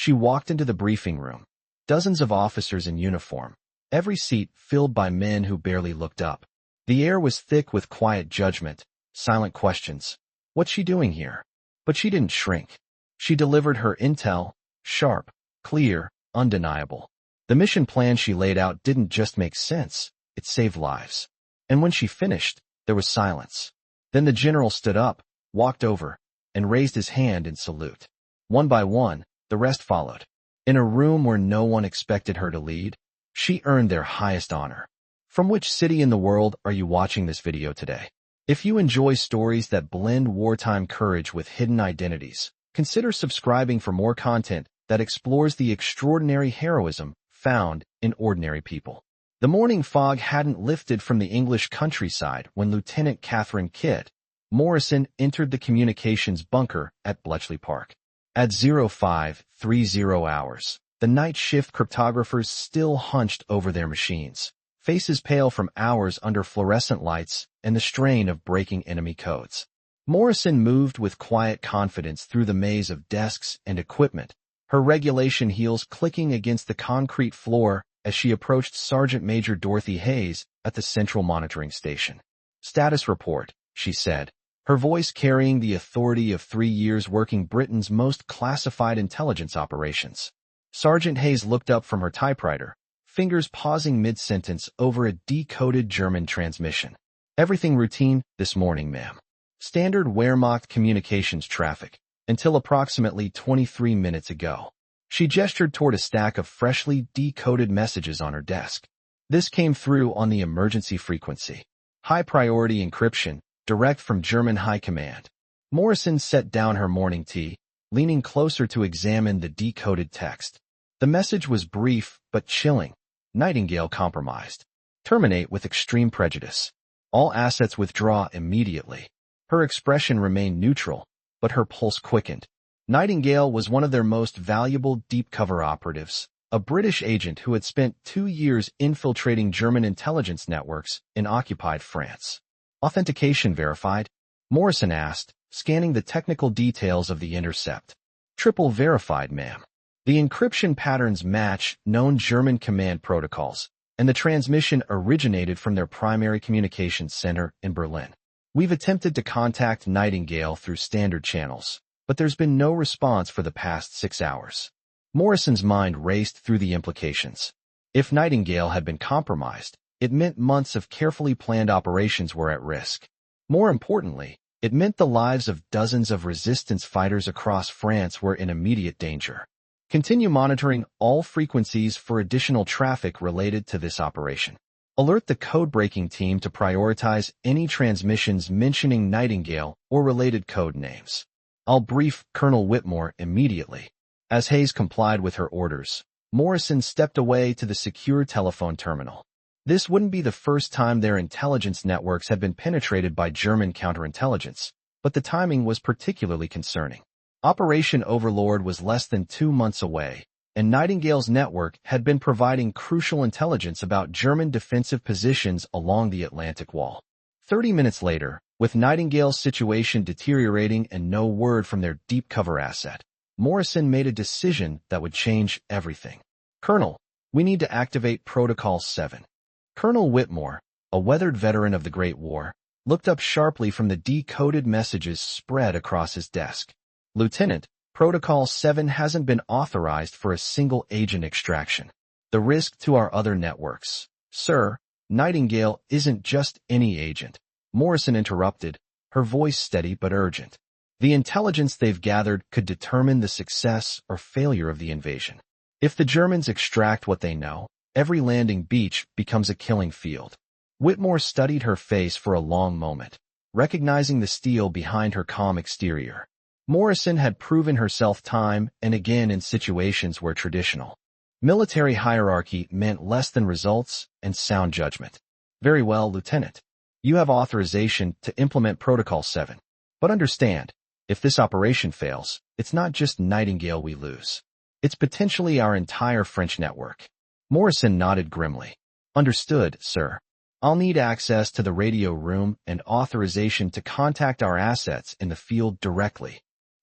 She walked into the briefing room. Dozens of officers in uniform, every seat filled by men who barely looked up. The air was thick with quiet judgment, silent questions. What's she doing here? But she didn't shrink. She delivered her intel, sharp, clear, undeniable. The mission plan she laid out didn't just make sense, it saved lives. And when she finished, there was silence. Then the general stood up, walked over, and raised his hand in salute. One by one, the rest followed. In a room where no one expected her to lead, she earned their highest honor. From which city in the world are you watching this video today? If you enjoy stories that blend wartime courage with hidden identities, consider subscribing for more content that explores the extraordinary heroism found in ordinary people. The morning fog hadn't lifted from the English countryside when Lieutenant Catherine Kidd Morrison entered the communications bunker at Bletchley Park. At 0530 hours, the night shift cryptographers still hunched over their machines, faces pale from hours under fluorescent lights and the strain of breaking enemy codes. Morrison moved with quiet confidence through the maze of desks and equipment, her regulation heels clicking against the concrete floor as she approached Sergeant Major Dorothy Hayes at the Central Monitoring Station. "Status report," she said, her voice carrying the authority of 3 years working Britain's most classified intelligence operations. Sergeant Hayes looked up from her typewriter, fingers pausing mid-sentence over a decoded German transmission. "Everything routine this morning, ma'am. Standard Wehrmacht communications traffic, until approximately 23 minutes ago." She gestured toward a stack of freshly decoded messages on her desk. This came through on the emergency frequency. High-priority encryption, direct from German High Command. Morrison set down her morning tea, leaning closer to examine the decoded text. The message was brief but chilling. "Nightingale compromised. Terminate with extreme prejudice. All assets withdraw immediately." Her expression remained neutral, but her pulse quickened. Nightingale was one of their most valuable deep-cover operatives, a British agent who had spent 2 years infiltrating German intelligence networks in occupied France. "Authentication verified?" Morrison asked, scanning the technical details of the intercept. "Triple verified, ma'am. The encryption patterns match known German command protocols, and the transmission originated from their primary communications center in Berlin. We've attempted to contact Nightingale through standard channels, but there's been no response for the past 6 hours." Morrison's mind raced through the implications. If Nightingale had been compromised, it meant months of carefully planned operations were at risk. More importantly, it meant the lives of dozens of resistance fighters across France were in immediate danger. Continue monitoring all frequencies for additional traffic related to this operation. Alert the code-breaking team to prioritize any transmissions mentioning Nightingale or related code names. I'll brief Colonel Whitmore immediately. As Hayes complied with her orders, Morrison stepped away to the secure telephone terminal. This wouldn't be the first time their intelligence networks had been penetrated by German counterintelligence, but the timing was particularly concerning. Operation Overlord was less than 2 months away, and Nightingale's network had been providing crucial intelligence about German defensive positions along the Atlantic Wall. 30 minutes later, with Nightingale's situation deteriorating and no word from their deep cover asset, Morrison made a decision that would change everything. "Colonel, we need to activate Protocol 7. Colonel Whitmore, a weathered veteran of the Great War, looked up sharply from the decoded messages spread across his desk. "Lieutenant, Protocol 7 hasn't been authorized for a single agent extraction. The risk to our other networks." "Sir, Nightingale isn't just any agent," Morrison interrupted, her voice steady but urgent. "The intelligence they've gathered could determine the success or failure of the invasion. If the Germans extract what they know, every landing beach becomes a killing field." Whitmore studied her face for a long moment, recognizing the steel behind her calm exterior. Morrison had proven herself time and again in situations where traditional military hierarchy meant less than results and sound judgment. "Very well, Lieutenant. You have authorization to implement Protocol 7. But understand, if this operation fails, it's not just Nightingale we lose. It's potentially our entire French network." Morrison nodded grimly. "Understood, sir. I'll need access to the radio room and authorization to contact our assets in the field directly."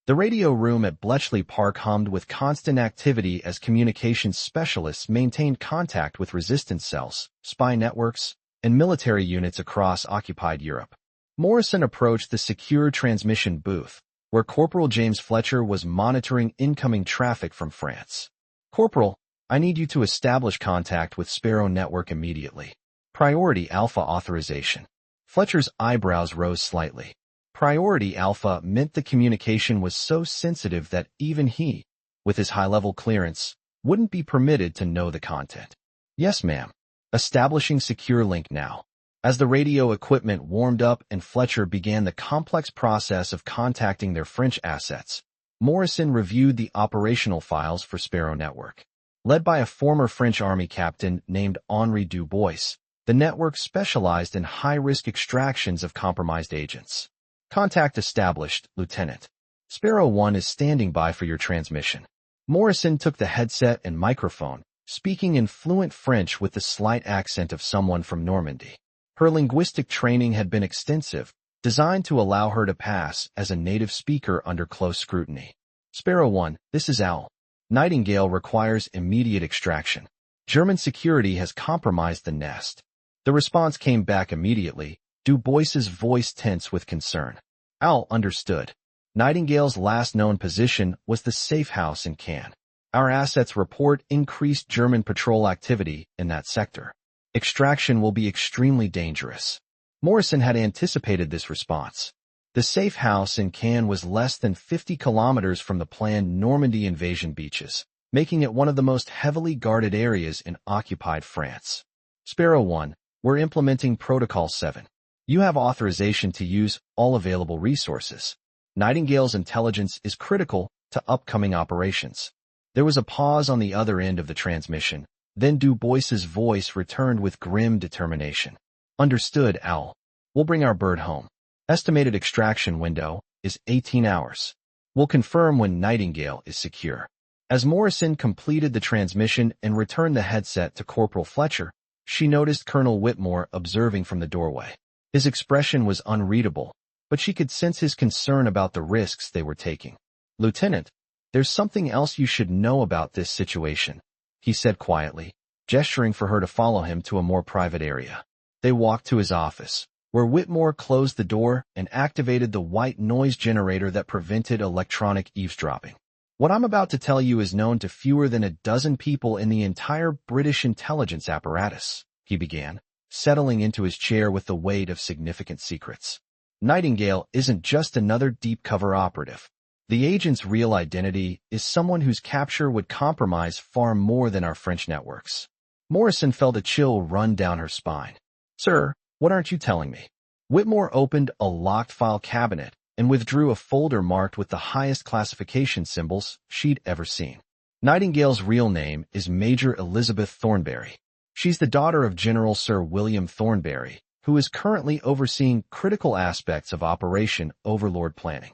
The radio room at Bletchley Park hummed with constant activity as communications specialists maintained contact with resistance cells, spy networks, and military units across occupied Europe. Morrison approached the secure transmission booth, where Corporal James Fletcher was monitoring incoming traffic from France. "Corporal, I need you to establish contact with Sparrow Network immediately. Priority Alpha authorization." Fletcher's eyebrows rose slightly. Priority Alpha meant the communication was so sensitive that even he, with his high-level clearance, wouldn't be permitted to know the content. "Yes, ma'am. Establishing secure link now." As the radio equipment warmed up and Fletcher began the complex process of contacting their French assets, Morrison reviewed the operational files for Sparrow Network. Led by a former French Army captain named Henri Dubois, the network specialized in high-risk extractions of compromised agents. "Contact established, Lieutenant. Sparrow 1 is standing by for your transmission." Morrison took the headset and microphone, speaking in fluent French with the slight accent of someone from Normandy. Her linguistic training had been extensive, designed to allow her to pass as a native speaker under close scrutiny. "Sparrow 1, this is Al. Nightingale requires immediate extraction. German security has compromised the nest." The response came back immediately, Dubois's voice tense with concern. Al understood. Nightingale's last known position was the safe house in Cannes. "Our assets report increased German patrol activity in that sector. Extraction will be extremely dangerous." Morrison had anticipated this response. The safe house in Cannes was less than 50 kilometers from the planned Normandy invasion beaches, making it one of the most heavily guarded areas in occupied France. "Sparrow 1, we're implementing Protocol 7. You have authorization to use all available resources. Nightingale's intelligence is critical to upcoming operations." There was a pause on the other end of the transmission, then Dubois's voice returned with grim determination. "Understood, Al. We'll bring our bird home. Estimated extraction window is 18 hours. We'll confirm when Nightingale is secure." As Morrison completed the transmission and returned the headset to Corporal Fletcher, she noticed Colonel Whitmore observing from the doorway. His expression was unreadable, but she could sense his concern about the risks they were taking. "Lieutenant, there's something else you should know about this situation," he said quietly, gesturing for her to follow him to a more private area. They walked to his office, where Whitmore closed the door and activated the white noise generator that prevented electronic eavesdropping. "What I'm about to tell you is known to fewer than a dozen people in the entire British intelligence apparatus," he began, settling into his chair with the weight of significant secrets. "Nightingale isn't just another deep-cover operative. The agent's real identity is someone whose capture would compromise far more than our French networks." Morrison felt a chill run down her spine. "Sir, what aren't you telling me?" Whitmore opened a locked file cabinet and withdrew a folder marked with the highest classification symbols she'd ever seen. "Nightingale's real name is Major Elizabeth Thornberry. She's the daughter of General Sir William Thornberry, who is currently overseeing critical aspects of Operation Overlord planning."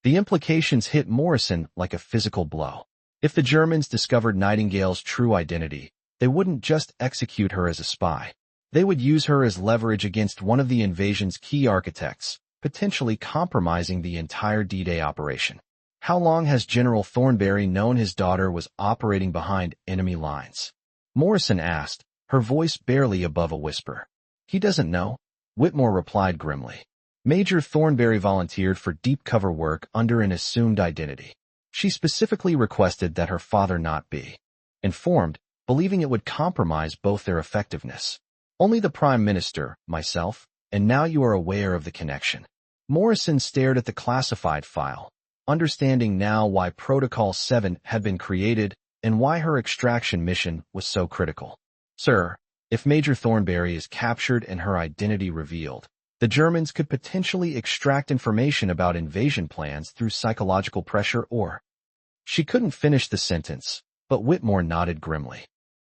The implications hit Morrison like a physical blow. If the Germans discovered Nightingale's true identity, they wouldn't just execute her as a spy. They would use her as leverage against one of the invasion's key architects, potentially compromising the entire D-Day operation. How long has General Thornberry known his daughter was operating behind enemy lines? Morrison asked, her voice barely above a whisper. "He doesn't know," Whitmore replied grimly. "Major Thornberry volunteered for deep cover work under an assumed identity. She specifically requested that her father not be informed, believing it would compromise both their effectiveness. Only the Prime Minister, myself, and now you are aware of the connection." Morrison stared at the classified file, understanding now why Protocol 7 had been created and why her extraction mission was so critical. "Sir, if Major Thornberry is captured and her identity revealed, the Germans could potentially extract information about invasion plans through psychological pressure or—" She couldn't finish the sentence, but Whitmore nodded grimly.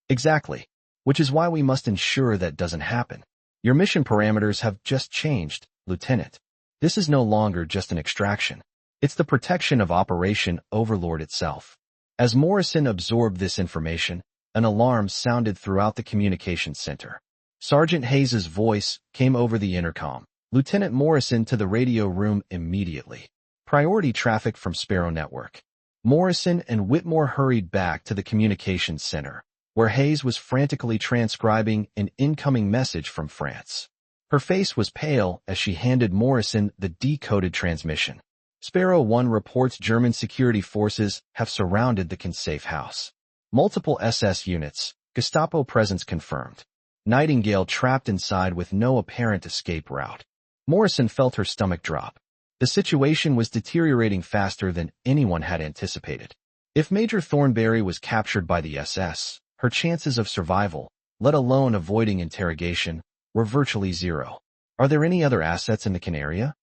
"Exactly, which is why we must ensure that doesn't happen. Your mission parameters have just changed, Lieutenant. This is no longer just an extraction. It's the protection of Operation Overlord itself." As Morrison absorbed this information, an alarm sounded throughout the communications center. Sergeant Hayes's voice came over the intercom. "Lieutenant Morrison to the radio room immediately. Priority traffic from Sparrow Network. Morrison and Whitmore hurried back to the communications center, where Hayes was frantically transcribing an incoming message from France. Her face was pale as she handed Morrison the decoded transmission. Sparrow 1 reports German security forces have surrounded the Consafe house. Multiple SS units, Gestapo presence confirmed. Nightingale trapped inside with no apparent escape route. Morrison felt her stomach drop. The situation was deteriorating faster than anyone had anticipated. If Major Thornberry was captured by the SS, her chances of survival, let alone avoiding interrogation, were virtually zero. Are there any other assets in the Canaria?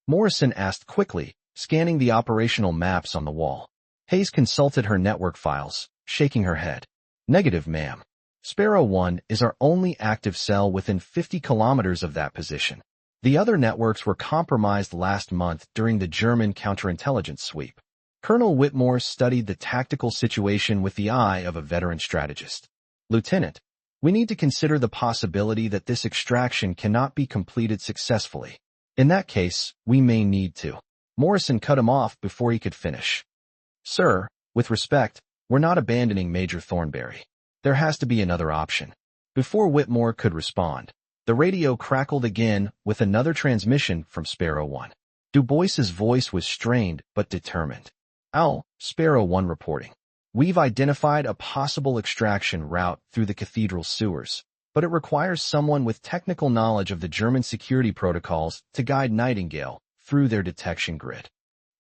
Morrison asked quickly, scanning the operational maps on the wall. Hayes consulted her network files, shaking her head. Negative, ma'am. Sparrow 1 is our only active cell within 50 kilometers of that position. The other networks were compromised last month during the German counterintelligence sweep. Colonel Whitmore studied the tactical situation with the eye of a veteran strategist. Lieutenant, we need to consider the possibility that this extraction cannot be completed successfully. In that case, we may need to. Morrison cut him off before he could finish. Sir, with respect, we're not abandoning Major Thornberry. There has to be another option. Before Whitmore could respond, the radio crackled again with another transmission from Sparrow 1. Du Bois's voice was strained but determined. Owl, Sparrow 1 reporting. We've identified a possible extraction route through the cathedral sewers, but it requires someone with technical knowledge of the German security protocols to guide Nightingale through their detection grid.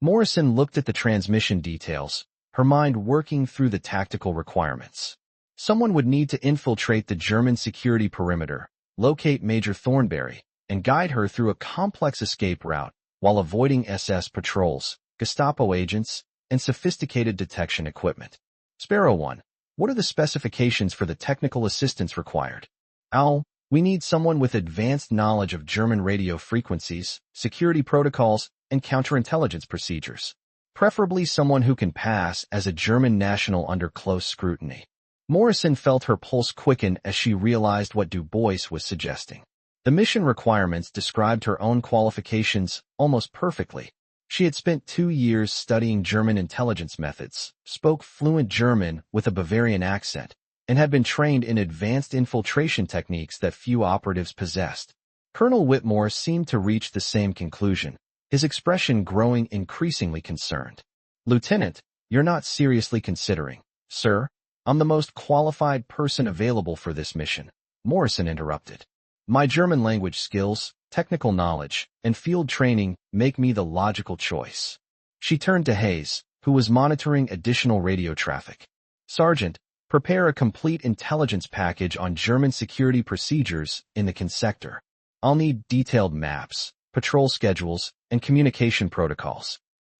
Morrison looked at the transmission details, her mind working through the tactical requirements. Someone would need to infiltrate the German security perimeter, locate Major Thornberry, and guide her through a complex escape route while avoiding SS patrols, Gestapo agents, and sophisticated detection equipment. Sparrow 1, what are the specifications for the technical assistance required? Owl, we need someone with advanced knowledge of German radio frequencies, security protocols, and counterintelligence procedures. Preferably someone who can pass as a German national under close scrutiny. Morrison felt her pulse quicken as she realized what Du Bois was suggesting. The mission requirements described her own qualifications almost perfectly. She had spent 2 years studying German intelligence methods, spoke fluent German with a Bavarian accent, and had been trained in advanced infiltration techniques that few operatives possessed. Colonel Whitmore seemed to reach the same conclusion, his expression growing increasingly concerned. Lieutenant, you're not seriously considering. Sir, I'm the most qualified person available for this mission, Morrison interrupted. My German language skills, technical knowledge, and field training make me the logical choice. She turned to Hayes, who was monitoring additional radio traffic. Sergeant, prepare a complete intelligence package on German security procedures in the Consector. I'll need detailed maps, patrol schedules, and communication protocols.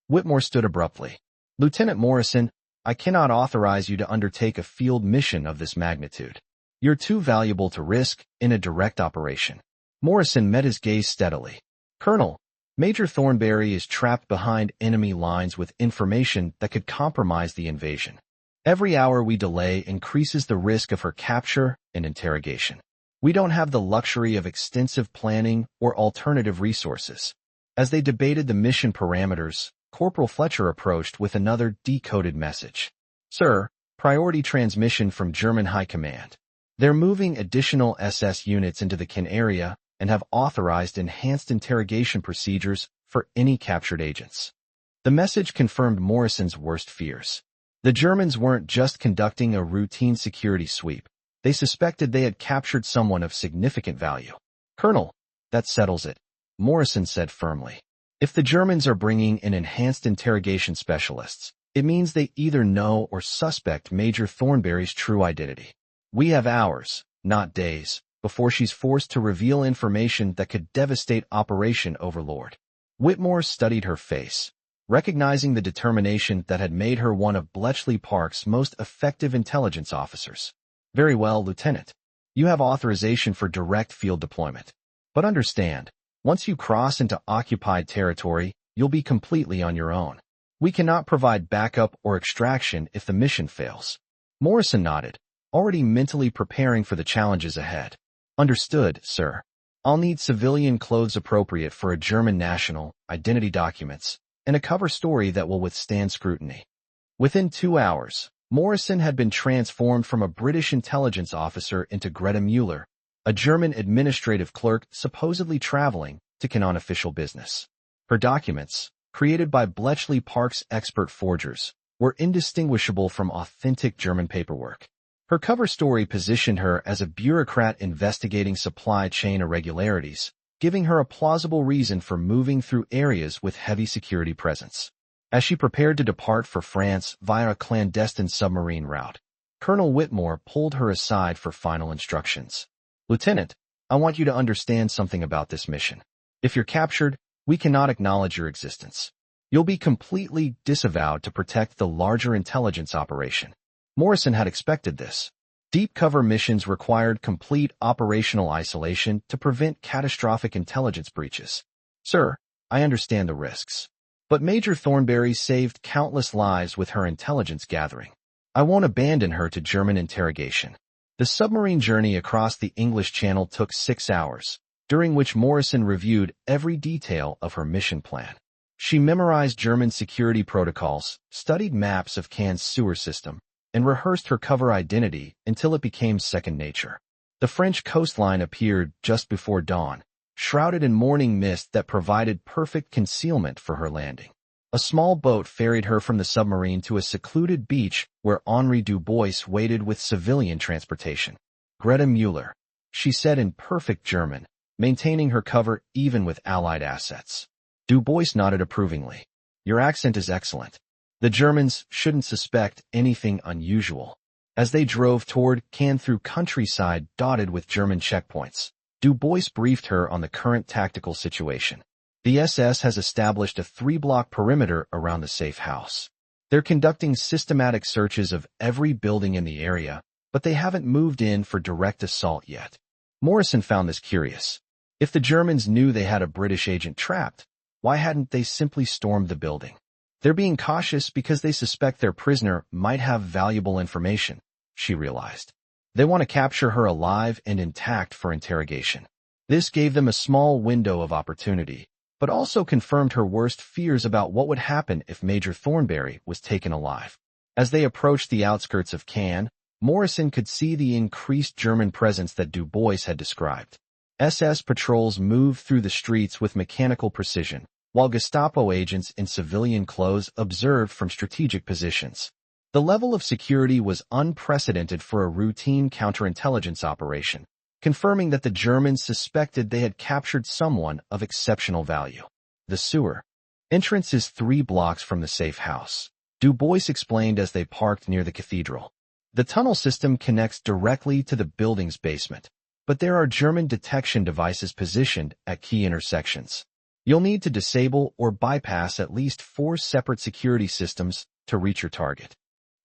Whitmore stood abruptly. Lieutenant Morrison, I cannot authorize you to undertake a field mission of this magnitude. You're too valuable to risk in a direct operation. Morrison met his gaze steadily. Colonel, Major Thornberry is trapped behind enemy lines with information that could compromise the invasion. Every hour we delay increases the risk of her capture and interrogation. We don't have the luxury of extensive planning or alternative resources. As they debated the mission parameters, Corporal Fletcher approached with another decoded message. Sir, priority transmission from German High Command. They're moving additional SS units into the Canaria and have authorized enhanced interrogation procedures for any captured agents. The message confirmed Morrison's worst fears. The Germans weren't just conducting a routine security sweep. They suspected they had captured someone of significant value. Colonel, that settles it, Morrison said firmly. If the Germans are bringing in enhanced interrogation specialists, it means they either know or suspect Major Thornberry's true identity. We have hours, not days, before she's forced to reveal information that could devastate Operation Overlord. Whitmore studied her face, recognizing the determination that had made her one of Bletchley Park's most effective intelligence officers. Very well, Lieutenant. You have authorization for direct field deployment. But understand, once you cross into occupied territory, you'll be completely on your own. We cannot provide backup or extraction if the mission fails. Morrison nodded, already mentally preparing for the challenges ahead. Understood, sir. I'll need civilian clothes appropriate for a German national, identity documents, and a cover story that will withstand scrutiny. Within 2 hours, Morrison had been transformed from a British intelligence officer into Greta Mueller, a German administrative clerk supposedly traveling to Cannes on official business. Her documents, created by Bletchley Park's expert forgers, were indistinguishable from authentic German paperwork. Her cover story positioned her as a bureaucrat investigating supply chain irregularities, giving her a plausible reason for moving through areas with heavy security presence. As she prepared to depart for France via a clandestine submarine route, Colonel Whitmore pulled her aside for final instructions. "Lieutenant, I want you to understand something about this mission. If you're captured, we cannot acknowledge your existence. You'll be completely disavowed to protect the larger intelligence operation." Morrison had expected this. Deep cover missions required complete operational isolation to prevent catastrophic intelligence breaches. "Sir, I understand the risks. But Major Thornberry saved countless lives with her intelligence gathering. I won't abandon her to German interrogation." The submarine journey across the English Channel took 6 hours, during which Morrison reviewed every detail of her mission plan. She memorized German security protocols, studied maps of Cannes' sewer system, and rehearsed her cover identity until it became second nature. The French coastline appeared just before dawn, shrouded in morning mist that provided perfect concealment for her landing. A small boat ferried her from the submarine to a secluded beach where Henri Dubois waited with civilian transportation. "Greta Mueller," she said in perfect German, maintaining her cover even with Allied assets. Dubois nodded approvingly. "Your accent is excellent. The Germans shouldn't suspect anything unusual." As they drove toward Cannes through countryside dotted with German checkpoints, Dubois briefed her on the current tactical situation. "The SS has established a 3-block perimeter around the safe house. They're conducting systematic searches of every building in the area, but they haven't moved in for direct assault yet." Morrison found this curious. If the Germans knew they had a British agent trapped, why hadn't they simply stormed the building? "They're being cautious because they suspect their prisoner might have valuable information," she realized. "They want to capture her alive and intact for interrogation." This gave them a small window of opportunity, but also confirmed her worst fears about what would happen if Major Thornberry was taken alive. As they approached the outskirts of Cannes, Morrison could see the increased German presence that Dubois had described. SS patrols moved through the streets with mechanical precision, while Gestapo agents in civilian clothes observed from strategic positions. The level of security was unprecedented for a routine counterintelligence operation, confirming that the Germans suspected they had captured someone of exceptional value. "The sewer entrance is 3 blocks from the safe house," Dubois explained as they parked near the cathedral. "The tunnel system connects directly to the building's basement, but there are German detection devices positioned at key intersections. You'll need to disable or bypass at least 4 separate security systems to reach your target."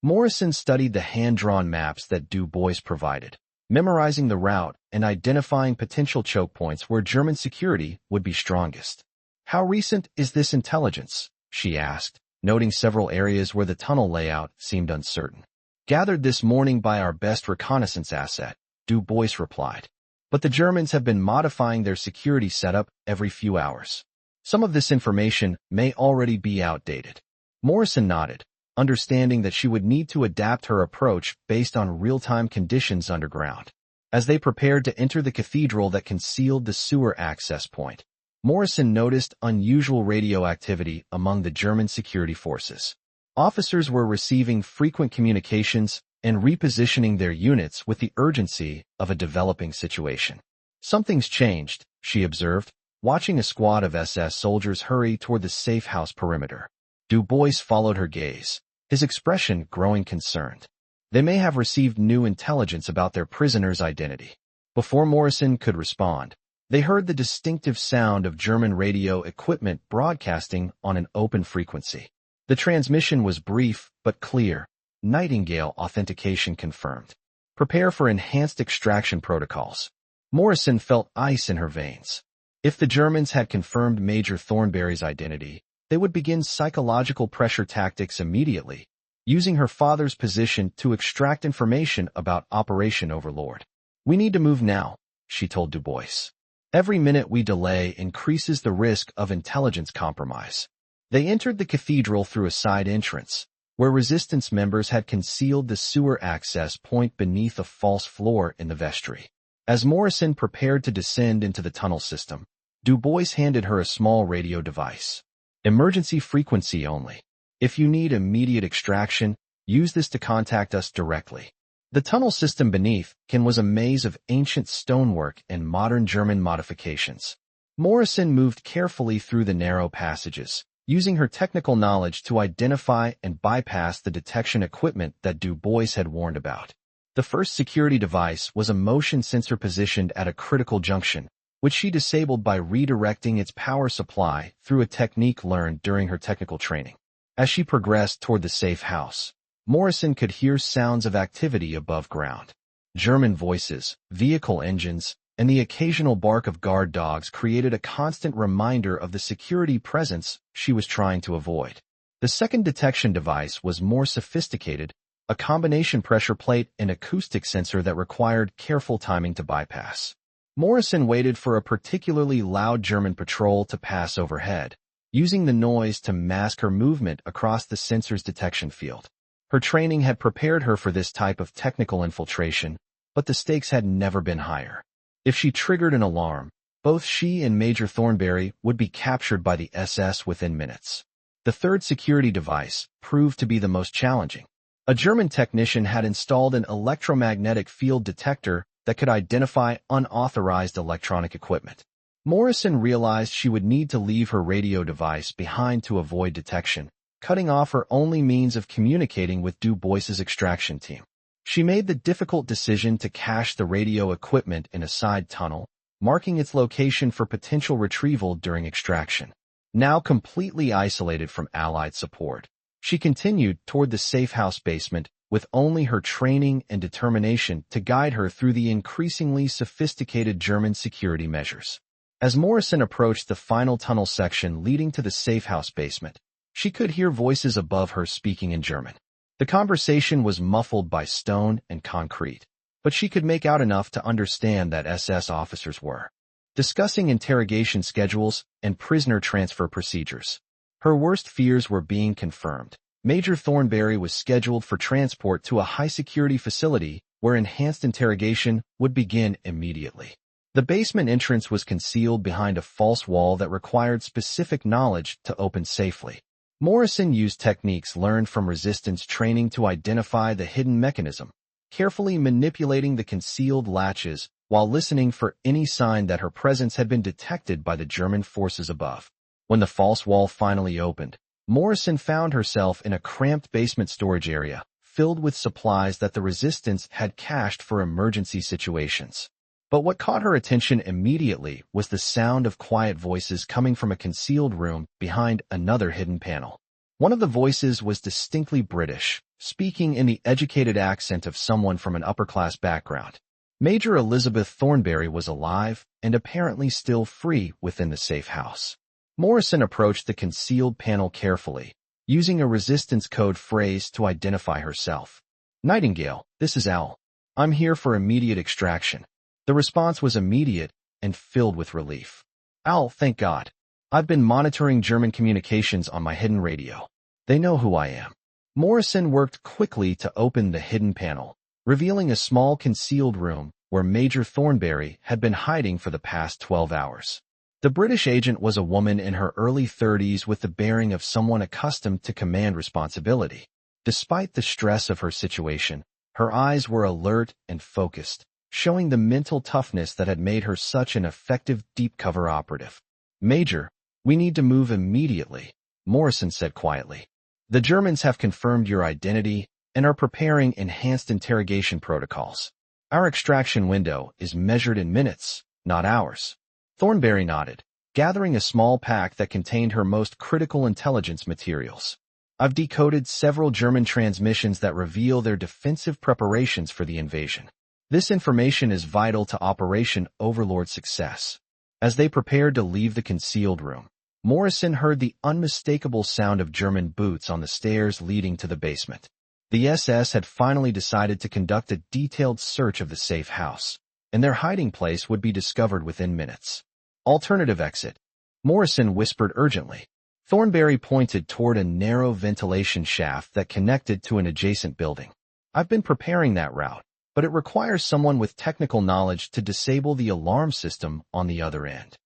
Morrison studied the hand-drawn maps that Dubois provided, memorizing the route and identifying potential choke points where German security would be strongest. "How recent is this intelligence?" she asked, noting several areas where the tunnel layout seemed uncertain. "Gathered this morning by our best reconnaissance asset," Dubois replied. "But the Germans have been modifying their security setup every few hours. Some of this information may already be outdated." Morrison nodded, understanding that she would need to adapt her approach based on real-time conditions underground. As they prepared to enter the cathedral that concealed the sewer access point, Morrison noticed unusual radio activity among the German security forces. Officers were receiving frequent communications and repositioning their units with the urgency of a developing situation. "Something's changed," she observed, watching a squad of SS soldiers hurry toward the safe house perimeter. Dubois followed her gaze, his expression growing concerned. They may have received new intelligence about their prisoner's identity. Before Morrison could respond, they heard the distinctive sound of German radio equipment broadcasting on an open frequency. The transmission was brief but clear. "Nightingale authentication confirmed. Prepare for enhanced extraction protocols." Morrison felt ice in her veins. If the Germans had confirmed Major Thornberry's identity, they would begin psychological pressure tactics immediately, using her father's position to extract information about Operation Overlord. "We need to move now," she told Dubois. "Every minute we delay increases the risk of intelligence compromise." They entered the cathedral through a side entrance, where resistance members had concealed the sewer access point beneath a false floor in the vestry. As Morrison prepared to descend into the tunnel system, Du Bois handed her a small radio device. Emergency frequency only. If you need immediate extraction, use this to contact us directly. The tunnel system beneath was a maze of ancient stonework and modern German modifications. Morrison moved carefully through the narrow passages, using her technical knowledge to identify and bypass the detection equipment that Du Bois had warned about. The first security device was a motion sensor positioned at a critical junction, which she disabled by redirecting its power supply through a technique learned during her technical training. As she progressed toward the safe house, Morrison could hear sounds of activity above ground. German voices, vehicle engines, and the occasional bark of guard dogs created a constant reminder of the security presence she was trying to avoid. The second detection device was more sophisticated, a combination pressure plate and acoustic sensor that required careful timing to bypass. Morrison waited for a particularly loud German patrol to pass overhead, using the noise to mask her movement across the sensor's detection field. Her training had prepared her for this type of technical infiltration, but the stakes had never been higher. If she triggered an alarm, both she and Major Thornberry would be captured by the SS within minutes. The third security device proved to be the most challenging. A German technician had installed an electromagnetic field detector that could identify unauthorized electronic equipment. Morrison realized she would need to leave her radio device behind to avoid detection, cutting off her only means of communicating with Du Bois's extraction team. She made the difficult decision to cache the radio equipment in a side tunnel, marking its location for potential retrieval during extraction. Now completely isolated from Allied support, she continued toward the safe house basement with only her training and determination to guide her through the increasingly sophisticated German security measures. As Morrison approached the final tunnel section leading to the safe house basement, she could hear voices above her speaking in German. The conversation was muffled by stone and concrete, but she could make out enough to understand that SS officers were discussing interrogation schedules and prisoner transfer procedures. Her worst fears were being confirmed. Major Thornberry was scheduled for transport to a high-security facility where enhanced interrogation would begin immediately. The basement entrance was concealed behind a false wall that required specific knowledge to open safely. Morrison used techniques learned from resistance training to identify the hidden mechanism, carefully manipulating the concealed latches while listening for any sign that her presence had been detected by the German forces above. When the false wall finally opened, Morrison found herself in a cramped basement storage area, filled with supplies that the resistance had cached for emergency situations. But what caught her attention immediately was the sound of quiet voices coming from a concealed room behind another hidden panel. One of the voices was distinctly British, speaking in the educated accent of someone from an upper-class background. Major Elizabeth Thornberry was alive and apparently still free within the safe house. Morrison approached the concealed panel carefully, using a resistance code phrase to identify herself. "Nightingale, this is Al. I'm here for immediate extraction." The response was immediate and filled with relief. "Al, thank God. I've been monitoring German communications on my hidden radio. They know who I am." Morrison worked quickly to open the hidden panel, revealing a small concealed room where Major Thornberry had been hiding for the past 12 hours. The British agent was a woman in her early 30s with the bearing of someone accustomed to command responsibility. Despite the stress of her situation, her eyes were alert and focused, showing the mental toughness that had made her such an effective deep-cover operative. "Major, we need to move immediately," Morrison said quietly. "The Germans have confirmed your identity and are preparing enhanced interrogation protocols. Our extraction window is measured in minutes, not hours." Thornberry nodded, gathering a small pack that contained her most critical intelligence materials. "I've decoded several German transmissions that reveal their defensive preparations for the invasion. This information is vital to Operation Overlord's success." As they prepared to leave the concealed room, Morrison heard the unmistakable sound of German boots on the stairs leading to the basement. The SS had finally decided to conduct a detailed search of the safe house, and their hiding place would be discovered within minutes. "Alternative exit," Morrison whispered urgently. Thornberry pointed toward a narrow ventilation shaft that connected to an adjacent building. I've been preparing that route, but it requires someone with technical knowledge to disable the alarm system on the other end.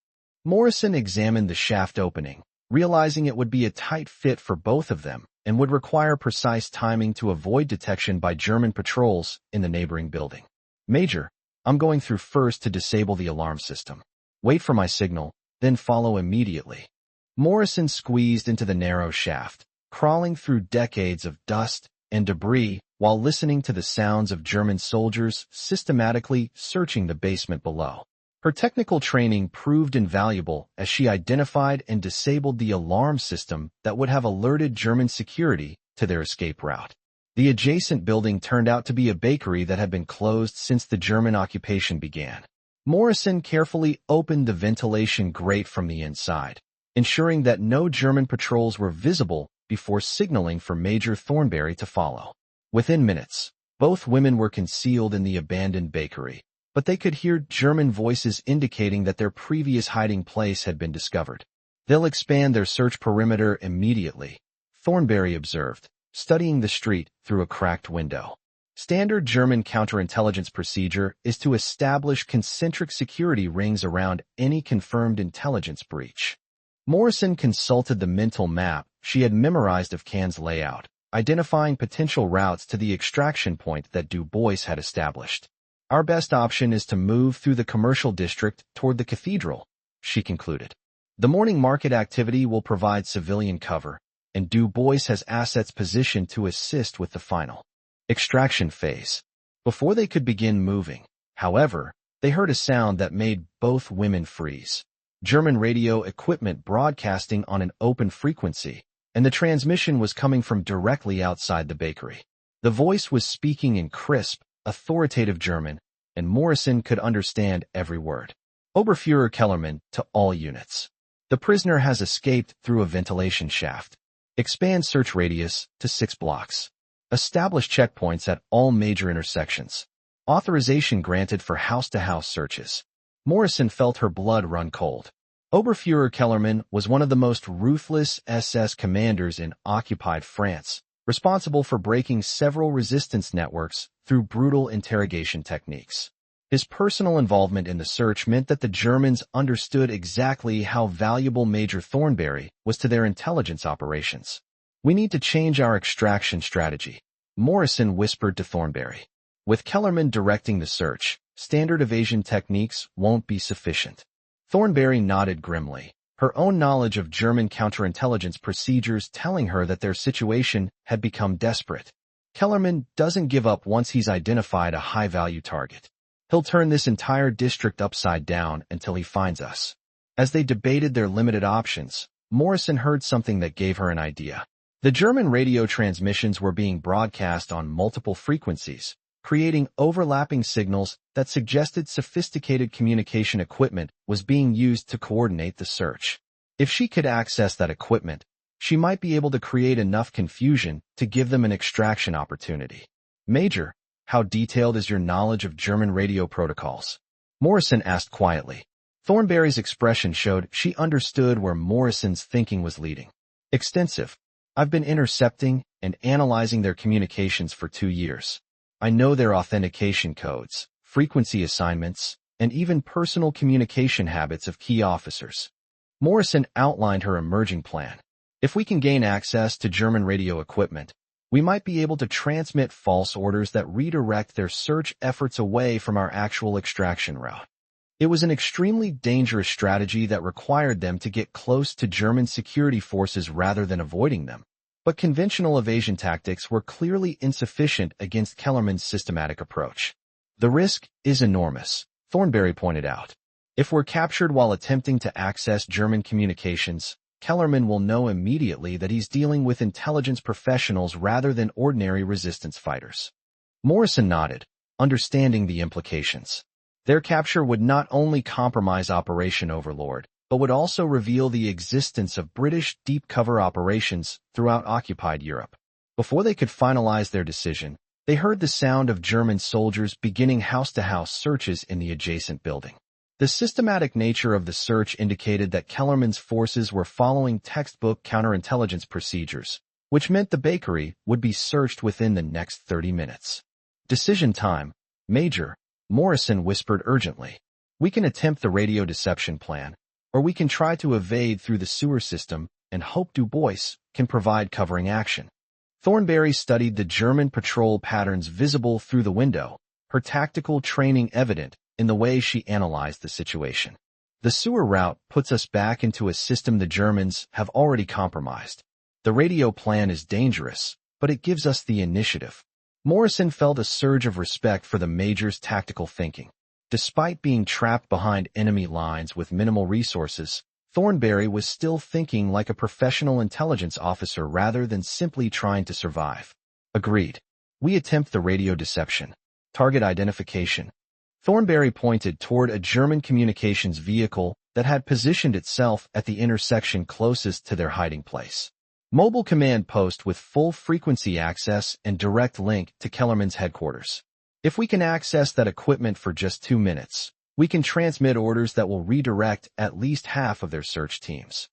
Morrison examined the shaft opening, realizing it would be a tight fit for both of them and would require precise timing to avoid detection by German patrols in the neighboring building. Major, I'm going through first to disable the alarm system. Wait for my signal, then follow immediately. Morrison squeezed into the narrow shaft, crawling through decades of dust and debris while listening to the sounds of German soldiers systematically searching the basement below. Her technical training proved invaluable as she identified and disabled the alarm system that would have alerted German security to their escape route. The adjacent building turned out to be a bakery that had been closed since the German occupation began. Morrison carefully opened the ventilation grate from the inside, ensuring that no German patrols were visible before signaling for Major Thornberry to follow. Within minutes, both women were concealed in the abandoned bakery, but they could hear German voices indicating that their previous hiding place had been discovered. They'll expand their search perimeter immediately, Thornberry observed, studying the street through a cracked window. Standard German counterintelligence procedure is to establish concentric security rings around any confirmed intelligence breach. Morrison consulted the mental map she had memorized of Cannes' layout, identifying potential routes to the extraction point that Du Bois had established. Our best option is to move through the commercial district toward the cathedral, she concluded. The morning market activity will provide civilian cover, and Du Bois has assets positioned to assist with the final extraction phase. Before they could begin moving, however, they heard a sound that made both women freeze. German radio equipment broadcasting on an open frequency, and the transmission was coming from directly outside the bakery. The voice was speaking in crisp, authoritative German, and Morrison could understand every word. Oberfuhrer Kellerman to all units. The prisoner has escaped through a ventilation shaft. Expand search radius to 6 blocks. Establish checkpoints at all major intersections. Authorization granted for house-to-house searches. Morrison felt her blood run cold. Oberfuhrer Kellerman was one of the most ruthless SS commanders in occupied France, responsible for breaking several resistance networks through brutal interrogation techniques. His personal involvement in the search meant that the Germans understood exactly how valuable Major Thornberry was to their intelligence operations. We need to change our extraction strategy, Morrison whispered to Thornberry. With Kellerman directing the search, standard evasion techniques won't be sufficient. Thornberry nodded grimly, her own knowledge of German counterintelligence procedures telling her that their situation had become desperate. Kellerman doesn't give up once he's identified a high-value target. He'll turn this entire district upside down until he finds us. As they debated their limited options, Morrison heard something that gave her an idea. The German radio transmissions were being broadcast on multiple frequencies, creating overlapping signals that suggested sophisticated communication equipment was being used to coordinate the search. If she could access that equipment, she might be able to create enough confusion to give them an extraction opportunity. Major, how detailed is your knowledge of German radio protocols? Morrison asked quietly. Thornberry's expression showed she understood where Morrison's thinking was leading. Extensive. I've been intercepting and analyzing their communications for 2 years. I know their authentication codes, frequency assignments, and even personal communication habits of key officers. Morrison outlined her emerging plan. If we can gain access to German radio equipment, we might be able to transmit false orders that redirect their search efforts away from our actual extraction route. It was an extremely dangerous strategy that required them to get close to German security forces rather than avoiding them. But conventional evasion tactics were clearly insufficient against Kellerman's systematic approach. The risk is enormous, Thornberry pointed out. If we're captured while attempting to access German communications, Kellerman will know immediately that he's dealing with intelligence professionals rather than ordinary resistance fighters. Morrison nodded, understanding the implications. Their capture would not only compromise Operation Overlord, but would also reveal the existence of British deep-cover operations throughout occupied Europe. Before they could finalize their decision, they heard the sound of German soldiers beginning house-to-house searches in the adjacent building. The systematic nature of the search indicated that Kellerman's forces were following textbook counterintelligence procedures, which meant the bakery would be searched within the next 30 minutes. Decision time, Major, Morrison whispered urgently. We can attempt the radio deception plan, or we can try to evade through the sewer system and hope Du Bois can provide covering action. Thornberry studied the German patrol patterns visible through the window, her tactical training evident in the way she analyzed the situation. The sewer route puts us back into a system the Germans have already compromised. The radio plan is dangerous, but it gives us the initiative. Morrison felt a surge of respect for the Major's tactical thinking. Despite being trapped behind enemy lines with minimal resources, Thornberry was still thinking like a professional intelligence officer rather than simply trying to survive. Agreed. We attempt the radio deception. Target identification. Thornberry pointed toward a German communications vehicle that had positioned itself at the intersection closest to their hiding place. Mobile command post with full frequency access and direct link to Kellerman's headquarters. If we can access that equipment for just 2 minutes, we can transmit orders that will redirect at least half of their search teams.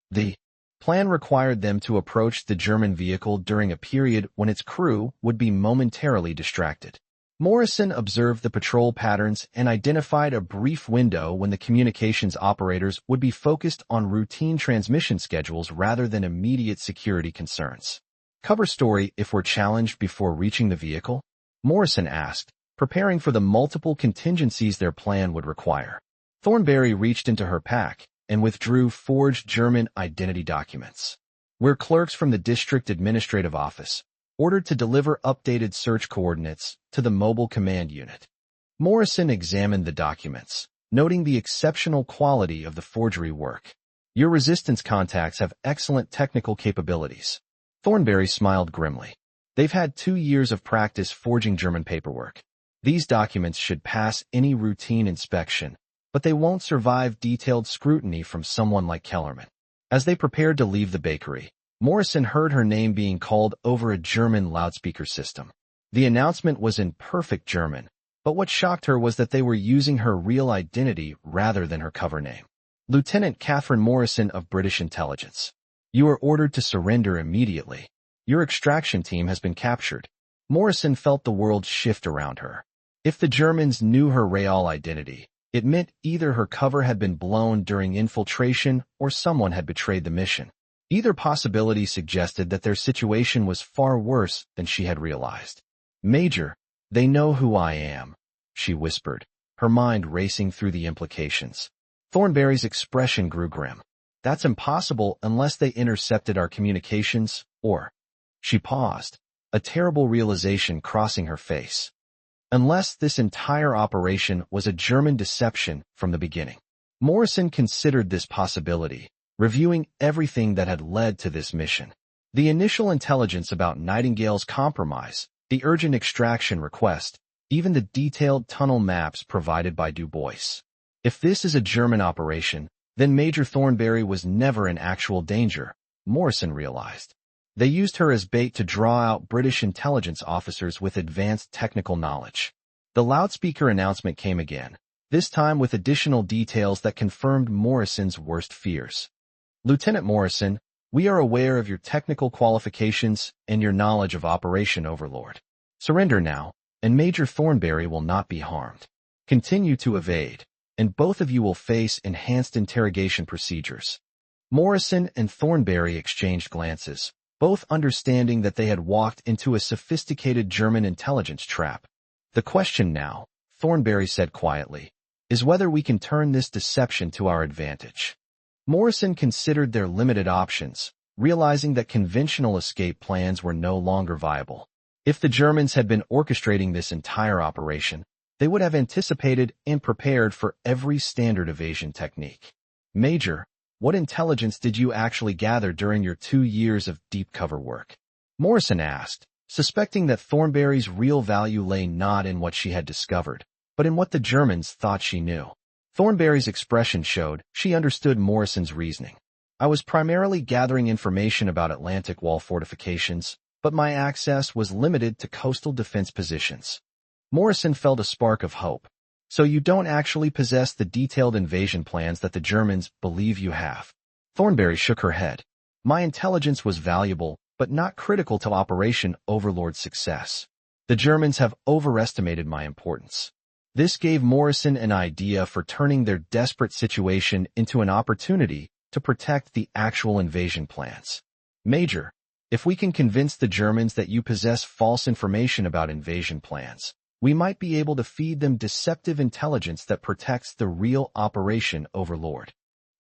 The plan required them to approach the German vehicle during a period when its crew would be momentarily distracted. Morrison observed the patrol patterns and identified a brief window when the communications operators would be focused on routine transmission schedules rather than immediate security concerns. Cover story if we're challenged before reaching the vehicle? Morrison asked, preparing for the multiple contingencies their plan would require. Thornberry reached into her pack and withdrew forged German identity documents. We're clerks from the district administrative office, ordered to deliver updated search coordinates to the mobile command unit. Morrison examined the documents, noting the exceptional quality of the forgery work. Your resistance contacts have excellent technical capabilities. Thornberry smiled grimly. They've had 2 years of practice forging German paperwork. These documents should pass any routine inspection, but they won't survive detailed scrutiny from someone like Kellerman. As they prepared to leave the bakery, Morrison heard her name being called over a German loudspeaker system. The announcement was in perfect German, but what shocked her was that they were using her real identity rather than her cover name. Lieutenant Catherine Morrison of British Intelligence. You are ordered to surrender immediately. Your extraction team has been captured. Morrison felt the world shift around her. If the Germans knew her real identity, it meant either her cover had been blown during infiltration or someone had betrayed the mission. Either possibility suggested that their situation was far worse than she had realized. Major, they know who I am, she whispered, her mind racing through the implications. Thornberry's expression grew grim. That's impossible unless they intercepted our communications, or... She paused, a terrible realization crossing her face. Unless this entire operation was a German deception from the beginning. Morrison considered this possibility, reviewing everything that had led to this mission. The initial intelligence about Nightingale's compromise, the urgent extraction request, even the detailed tunnel maps provided by Du Bois. If this is a German operation, then Major Thornberry was never in actual danger, Morrison realized. They used her as bait to draw out British intelligence officers with advanced technical knowledge. The loudspeaker announcement came again, this time with additional details that confirmed Morrison's worst fears. Lieutenant Morrison, we are aware of your technical qualifications and your knowledge of Operation Overlord. Surrender now, and Major Thornberry will not be harmed. Continue to evade, and both of you will face enhanced interrogation procedures. Morrison and Thornberry exchanged glances, both understanding that they had walked into a sophisticated German intelligence trap. The question now, Thornberry said quietly, is whether we can turn this deception to our advantage. Morrison considered their limited options, realizing that conventional escape plans were no longer viable. If the Germans had been orchestrating this entire operation, they would have anticipated and prepared for every standard evasion technique. Major, what intelligence did you actually gather during your 2 years of deep cover work? Morrison asked, suspecting that Thornberry's real value lay not in what she had discovered, but in what the Germans thought she knew. Thornberry's expression showed she understood Morrison's reasoning. I was primarily gathering information about Atlantic Wall fortifications, but my access was limited to coastal defense positions. Morrison felt a spark of hope. So you don't actually possess the detailed invasion plans that the Germans believe you have. Thornberry shook her head. My intelligence was valuable, but not critical to Operation Overlord's success. The Germans have overestimated my importance. This gave Morrison an idea for turning their desperate situation into an opportunity to protect the actual invasion plans. Major, if we can convince the Germans that you possess false information about invasion plans, we might be able to feed them deceptive intelligence that protects the real Operation Overlord.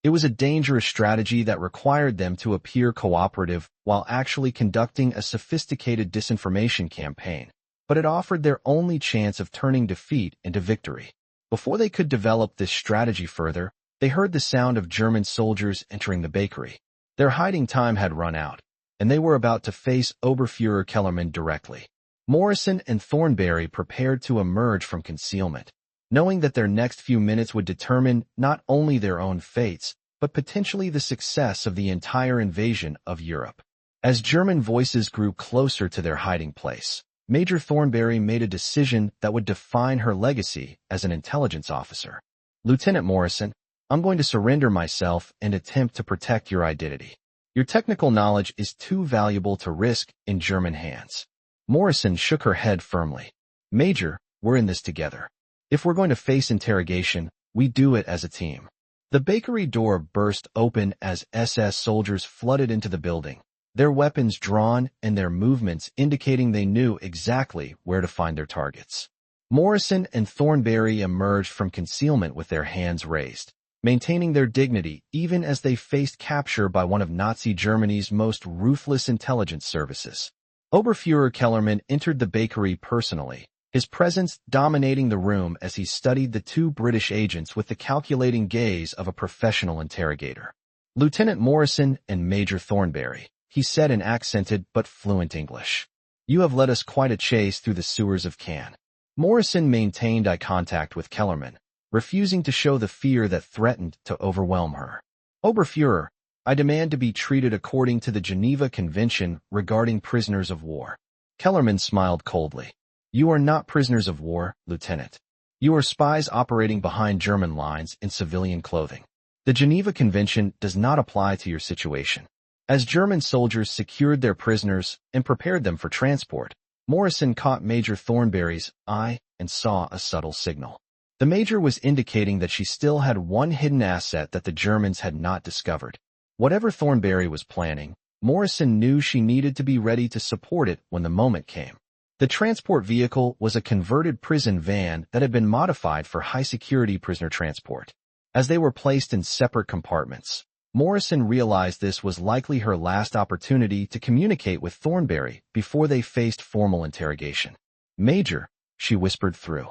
It was a dangerous strategy that required them to appear cooperative while actually conducting a sophisticated disinformation campaign, but it offered their only chance of turning defeat into victory. Before they could develop this strategy further, they heard the sound of German soldiers entering the bakery. Their hiding time had run out, and they were about to face Oberfuhrer Kellerman directly. Morrison and Thornberry prepared to emerge from concealment, knowing that their next few minutes would determine not only their own fates, but potentially the success of the entire invasion of Europe. As German voices grew closer to their hiding place, Major Thornberry made a decision that would define her legacy as an intelligence officer. Lieutenant Morrison, I'm going to surrender myself and attempt to protect your identity. Your technical knowledge is too valuable to risk in German hands. Morrison shook her head firmly. Major, we're in this together. If we're going to face interrogation, we do it as a team. The bakery door burst open as SS soldiers flooded into the building, their weapons drawn and their movements indicating they knew exactly where to find their targets. Morrison and Thornberry emerged from concealment with their hands raised, maintaining their dignity even as they faced capture by one of Nazi Germany's most ruthless intelligence services. Oberfuhrer Kellerman entered the bakery personally, his presence dominating the room as he studied the two British agents with the calculating gaze of a professional interrogator. Lieutenant Morrison and Major Thornberry, he said in accented but fluent English. You have led us quite a chase through the sewers of Cannes. Morrison maintained eye contact with Kellerman, refusing to show the fear that threatened to overwhelm her. Oberfuhrer, I demand to be treated according to the Geneva Convention regarding prisoners of war. Kellerman smiled coldly. You are not prisoners of war, Lieutenant. You are spies operating behind German lines in civilian clothing. The Geneva Convention does not apply to your situation. As German soldiers secured their prisoners and prepared them for transport, Morrison caught Major Thornberry's eye and saw a subtle signal. The Major was indicating that she still had one hidden asset that the Germans had not discovered. Whatever Thornberry was planning, Morrison knew she needed to be ready to support it when the moment came. The transport vehicle was a converted prison van that had been modified for high-security prisoner transport. As they were placed in separate compartments, Morrison realized this was likely her last opportunity to communicate with Thornberry before they faced formal interrogation. Major, she whispered through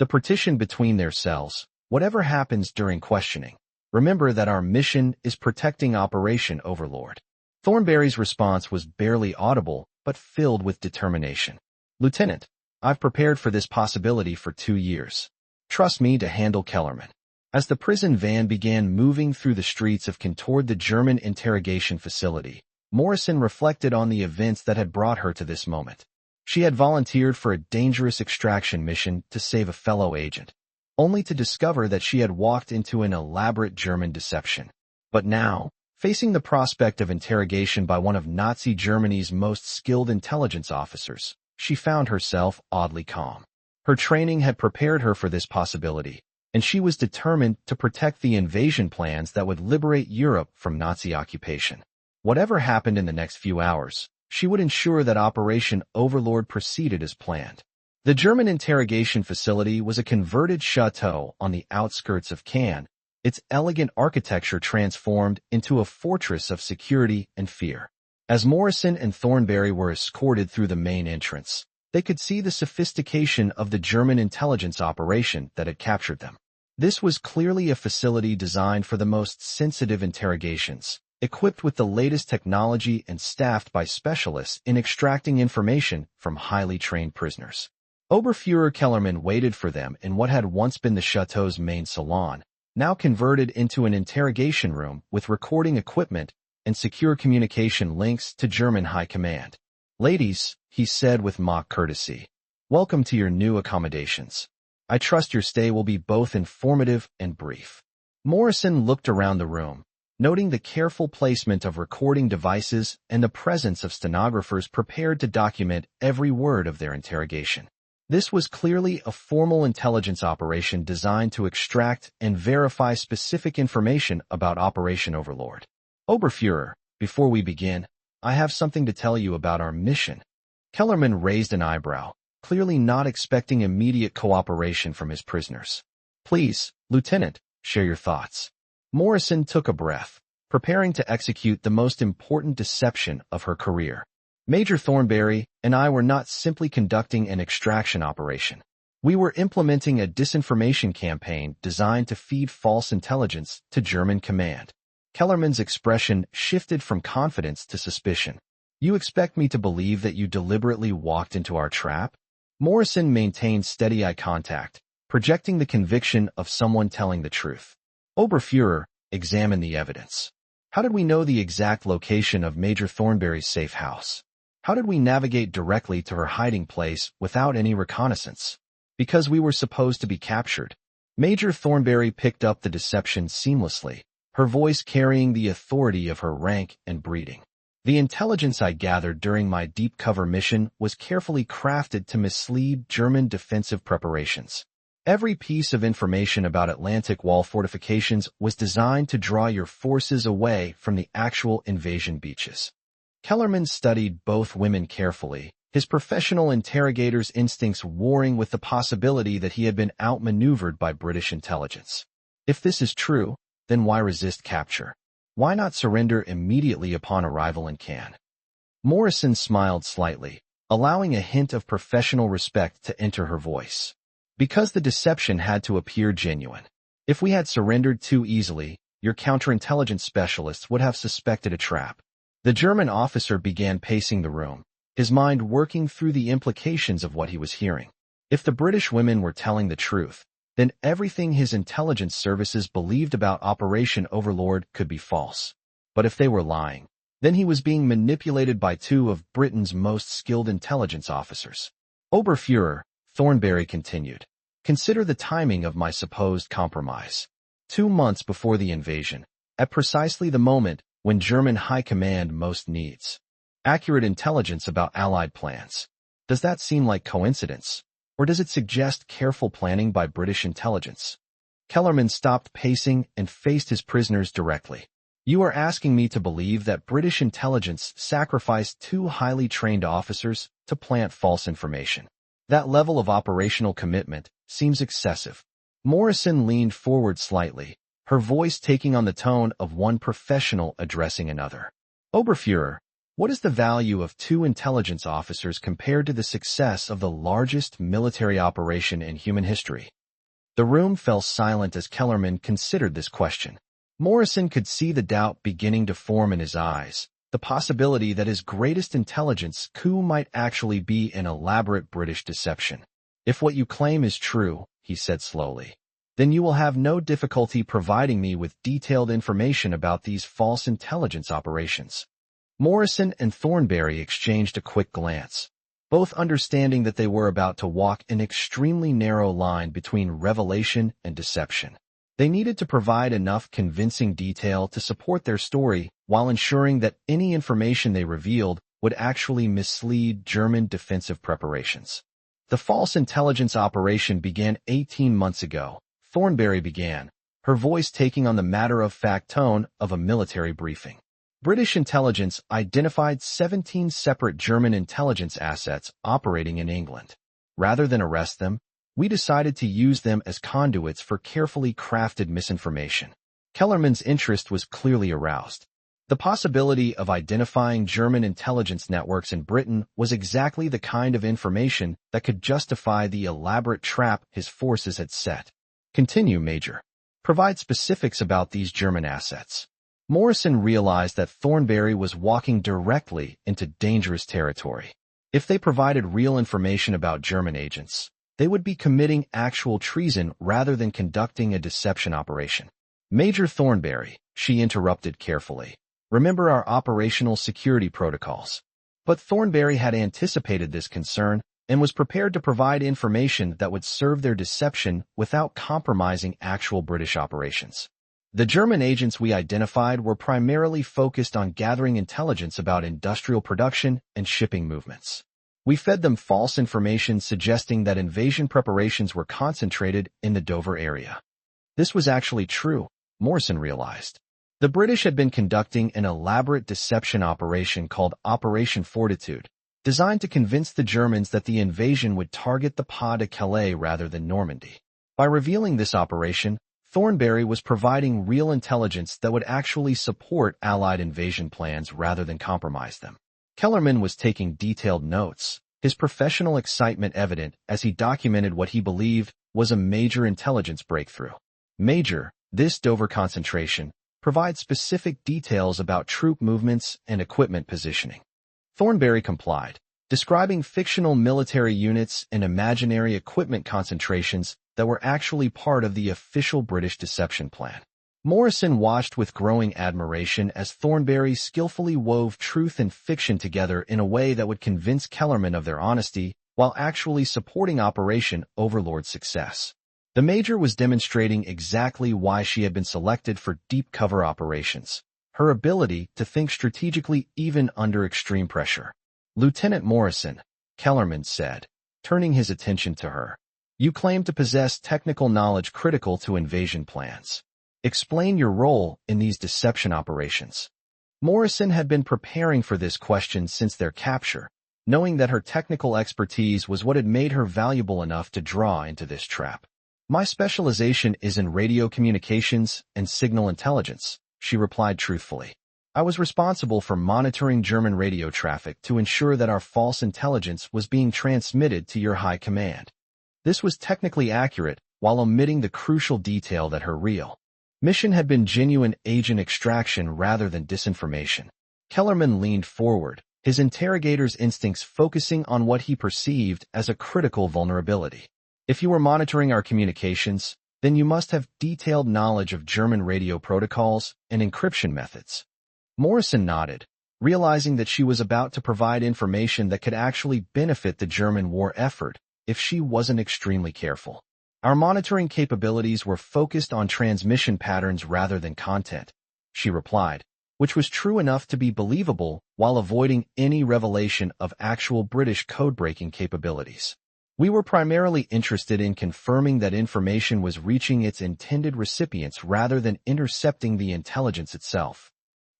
the partition between their cells, whatever happens during questioning, remember that our mission is protecting Operation Overlord. Thornberry's response was barely audible, but filled with determination. Lieutenant, I've prepared for this possibility for 2 years. Trust me to handle Kellerman. As the prison van began moving through the streets of Cannes toward the German interrogation facility, Morrison reflected on the events that had brought her to this moment. She had volunteered for a dangerous extraction mission to save a fellow agent, only to discover that she had walked into an elaborate German deception. But now, facing the prospect of interrogation by one of Nazi Germany's most skilled intelligence officers, she found herself oddly calm. Her training had prepared her for this possibility, and she was determined to protect the invasion plans that would liberate Europe from Nazi occupation. Whatever happened in the next few hours, she would ensure that Operation Overlord proceeded as planned. The German interrogation facility was a converted chateau on the outskirts of Cannes, its elegant architecture transformed into a fortress of security and fear. As Morrison and Thornberry were escorted through the main entrance, they could see the sophistication of the German intelligence operation that had captured them. This was clearly a facility designed for the most sensitive interrogations, equipped with the latest technology and staffed by specialists in extracting information from highly trained prisoners. Oberfuhrer Kellerman waited for them in what had once been the chateau's main salon, now converted into an interrogation room with recording equipment and secure communication links to German high command. Ladies, he said with mock courtesy, welcome to your new accommodations. I trust your stay will be both informative and brief. Morrison looked around the room, noting the careful placement of recording devices and the presence of stenographers prepared to document every word of their interrogation. This was clearly a formal intelligence operation designed to extract and verify specific information about Operation Overlord. Oberfuhrer, before we begin, I have something to tell you about our mission. Kellerman raised an eyebrow, clearly not expecting immediate cooperation from his prisoners. Please, Lieutenant, share your thoughts. Morrison took a breath, preparing to execute the most important deception of her career. Major Thornberry and I were not simply conducting an extraction operation. We were implementing a disinformation campaign designed to feed false intelligence to German command. Kellerman's expression shifted from confidence to suspicion. You expect me to believe that you deliberately walked into our trap? Morrison maintained steady eye contact, projecting the conviction of someone telling the truth. Oberfuhrer, examine the evidence. How did we know the exact location of Major Thornberry's safe house? How did we navigate directly to her hiding place without any reconnaissance? Because we were supposed to be captured. Major Thornberry picked up the deception seamlessly, her voice carrying the authority of her rank and breeding. The intelligence I gathered during my deep cover mission was carefully crafted to mislead German defensive preparations. Every piece of information about Atlantic Wall fortifications was designed to draw your forces away from the actual invasion beaches. Kellerman studied both women carefully, his professional interrogator's instincts warring with the possibility that he had been outmaneuvered by British intelligence. If this is true, then why resist capture? Why not surrender immediately upon arrival in Cannes? Morrison smiled slightly, allowing a hint of professional respect to enter her voice. Because the deception had to appear genuine. If we had surrendered too easily, your counterintelligence specialists would have suspected a trap. The German officer began pacing the room, his mind working through the implications of what he was hearing. If the British women were telling the truth, then everything his intelligence services believed about Operation Overlord could be false. But if they were lying, then he was being manipulated by two of Britain's most skilled intelligence officers. Oberfuhrer, Thornberry continued, consider the timing of my supposed compromise. 2 months before the invasion, at precisely the moment when German high command most needs accurate intelligence about Allied plans. Does that seem like coincidence? Or does it suggest careful planning by British intelligence? Kellerman stopped pacing and faced his prisoners directly. You are asking me to believe that British intelligence sacrificed 2 highly trained officers to plant false information. That level of operational commitment seems excessive. Morrison leaned forward slightly, her voice taking on the tone of one professional addressing another. Oberfuhrer, what is the value of 2 intelligence officers compared to the success of the largest military operation in human history? The room fell silent as Kellerman considered this question. Morrison could see the doubt beginning to form in his eyes, the possibility that his greatest intelligence coup might actually be an elaborate British deception. If what you claim is true, he said slowly, then you will have no difficulty providing me with detailed information about these false intelligence operations. Morrison and Thornberry exchanged a quick glance, both understanding that they were about to walk an extremely narrow line between revelation and deception. They needed to provide enough convincing detail to support their story while ensuring that any information they revealed would actually mislead German defensive preparations. The false intelligence operation began 18 months ago. Thornberry began, her voice taking on the matter-of-fact tone of a military briefing. British intelligence identified 17 separate German intelligence assets operating in England. Rather than arrest them, we decided to use them as conduits for carefully crafted misinformation. Kellerman's interest was clearly aroused. The possibility of identifying German intelligence networks in Britain was exactly the kind of information that could justify the elaborate trap his forces had set. Continue, Major. Provide specifics about these German assets. Morrison realized that Thornberry was walking directly into dangerous territory. If they provided real information about German agents, they would be committing actual treason rather than conducting a deception operation. Major Thornberry, she interrupted carefully. Remember our operational security protocols. But Thornberry had anticipated this concern, and was prepared to provide information that would serve their deception without compromising actual British operations. The German agents we identified were primarily focused on gathering intelligence about industrial production and shipping movements. We fed them false information suggesting that invasion preparations were concentrated in the Dover area. This was actually true, Morrison realized. The British had been conducting an elaborate deception operation called Operation Fortitude, designed to convince the Germans that the invasion would target the Pas de Calais rather than Normandy. By revealing this operation, Thornberry was providing real intelligence that would actually support Allied invasion plans rather than compromise them. Kellerman was taking detailed notes, his professional excitement evident as he documented what he believed was a major intelligence breakthrough. Major, this Dover concentration, provides specific details about troop movements and equipment positioning. Thornberry complied, describing fictional military units and imaginary equipment concentrations that were actually part of the official British deception plan. Morrison watched with growing admiration as Thornberry skillfully wove truth and fiction together in a way that would convince Kellerman of their honesty while actually supporting Operation Overlord's success. The Major was demonstrating exactly why she had been selected for deep cover operations, her ability to think strategically even under extreme pressure. "Lieutenant Morrison," Kellerman said, turning his attention to her. "You claim to possess technical knowledge critical to invasion plans. Explain your role in these deception operations." Morrison had been preparing for this question since their capture, knowing that her technical expertise was what had made her valuable enough to draw into this trap. "My specialization is in radio communications and signal intelligence," she replied truthfully. "I was responsible for monitoring German radio traffic to ensure that our false intelligence was being transmitted to your high command. This was technically accurate while omitting the crucial detail that her real mission had been genuine agent extraction rather than disinformation." Kellerman leaned forward, his interrogator's instincts focusing on what he perceived as a critical vulnerability. "If you were monitoring our communications, then you must have detailed knowledge of German radio protocols and encryption methods." Morrison nodded, realizing that she was about to provide information that could actually benefit the German war effort if she wasn't extremely careful. "Our monitoring capabilities were focused on transmission patterns rather than content," she replied, which was true enough to be believable while avoiding any revelation of actual British code-breaking capabilities. "We were primarily interested in confirming that information was reaching its intended recipients rather than intercepting the intelligence itself."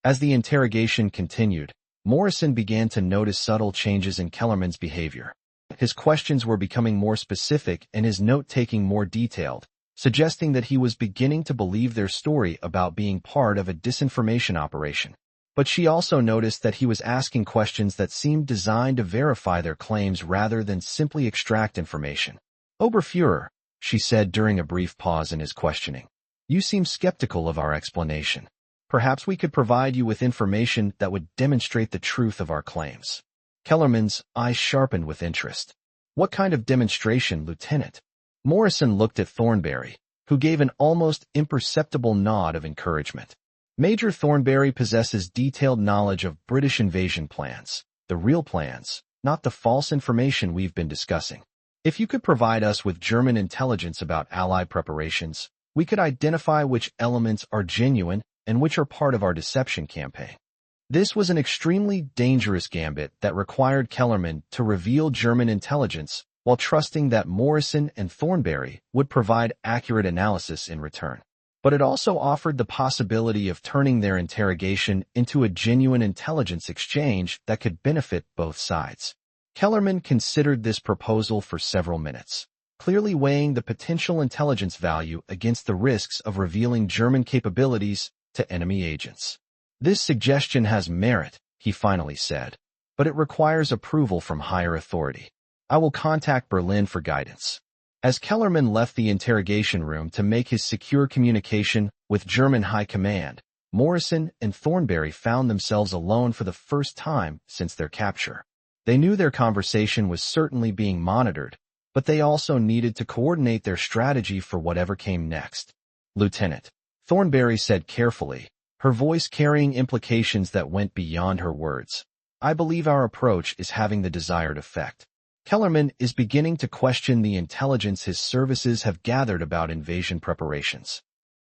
As the interrogation continued, Morrison began to notice subtle changes in Kellerman's behavior. His questions were becoming more specific and his note-taking more detailed, suggesting that he was beginning to believe their story about being part of a disinformation operation. But she also noticed that he was asking questions that seemed designed to verify their claims rather than simply extract information. "Oberfuhrer," she said during a brief pause in his questioning, "you seem skeptical of our explanation. Perhaps we could provide you with information that would demonstrate the truth of our claims." Kellerman's eyes sharpened with interest. "What kind of demonstration, Lieutenant?" Morrison looked at Thornberry, who gave an almost imperceptible nod of encouragement. "Major Thornberry possesses detailed knowledge of British invasion plans, the real plans, not the false information we've been discussing. If you could provide us with German intelligence about Allied preparations, we could identify which elements are genuine and which are part of our deception campaign." This was an extremely dangerous gambit that required Kellerman to reveal German intelligence while trusting that Morrison and Thornberry would provide accurate analysis in return. But it also offered the possibility of turning their interrogation into a genuine intelligence exchange that could benefit both sides. Kellerman considered this proposal for several minutes, clearly weighing the potential intelligence value against the risks of revealing German capabilities to enemy agents. "This suggestion has merit," he finally said, "but it requires approval from higher authority. I will contact Berlin for guidance." As Kellerman left the interrogation room to make his secure communication with German high command, Morrison and Thornberry found themselves alone for the first time since their capture. They knew their conversation was certainly being monitored, but they also needed to coordinate their strategy for whatever came next. "Lieutenant," Thornberry said carefully, her voice carrying implications that went beyond her words, "I believe our approach is having the desired effect." Kellerman is beginning to question the intelligence his services have gathered about invasion preparations.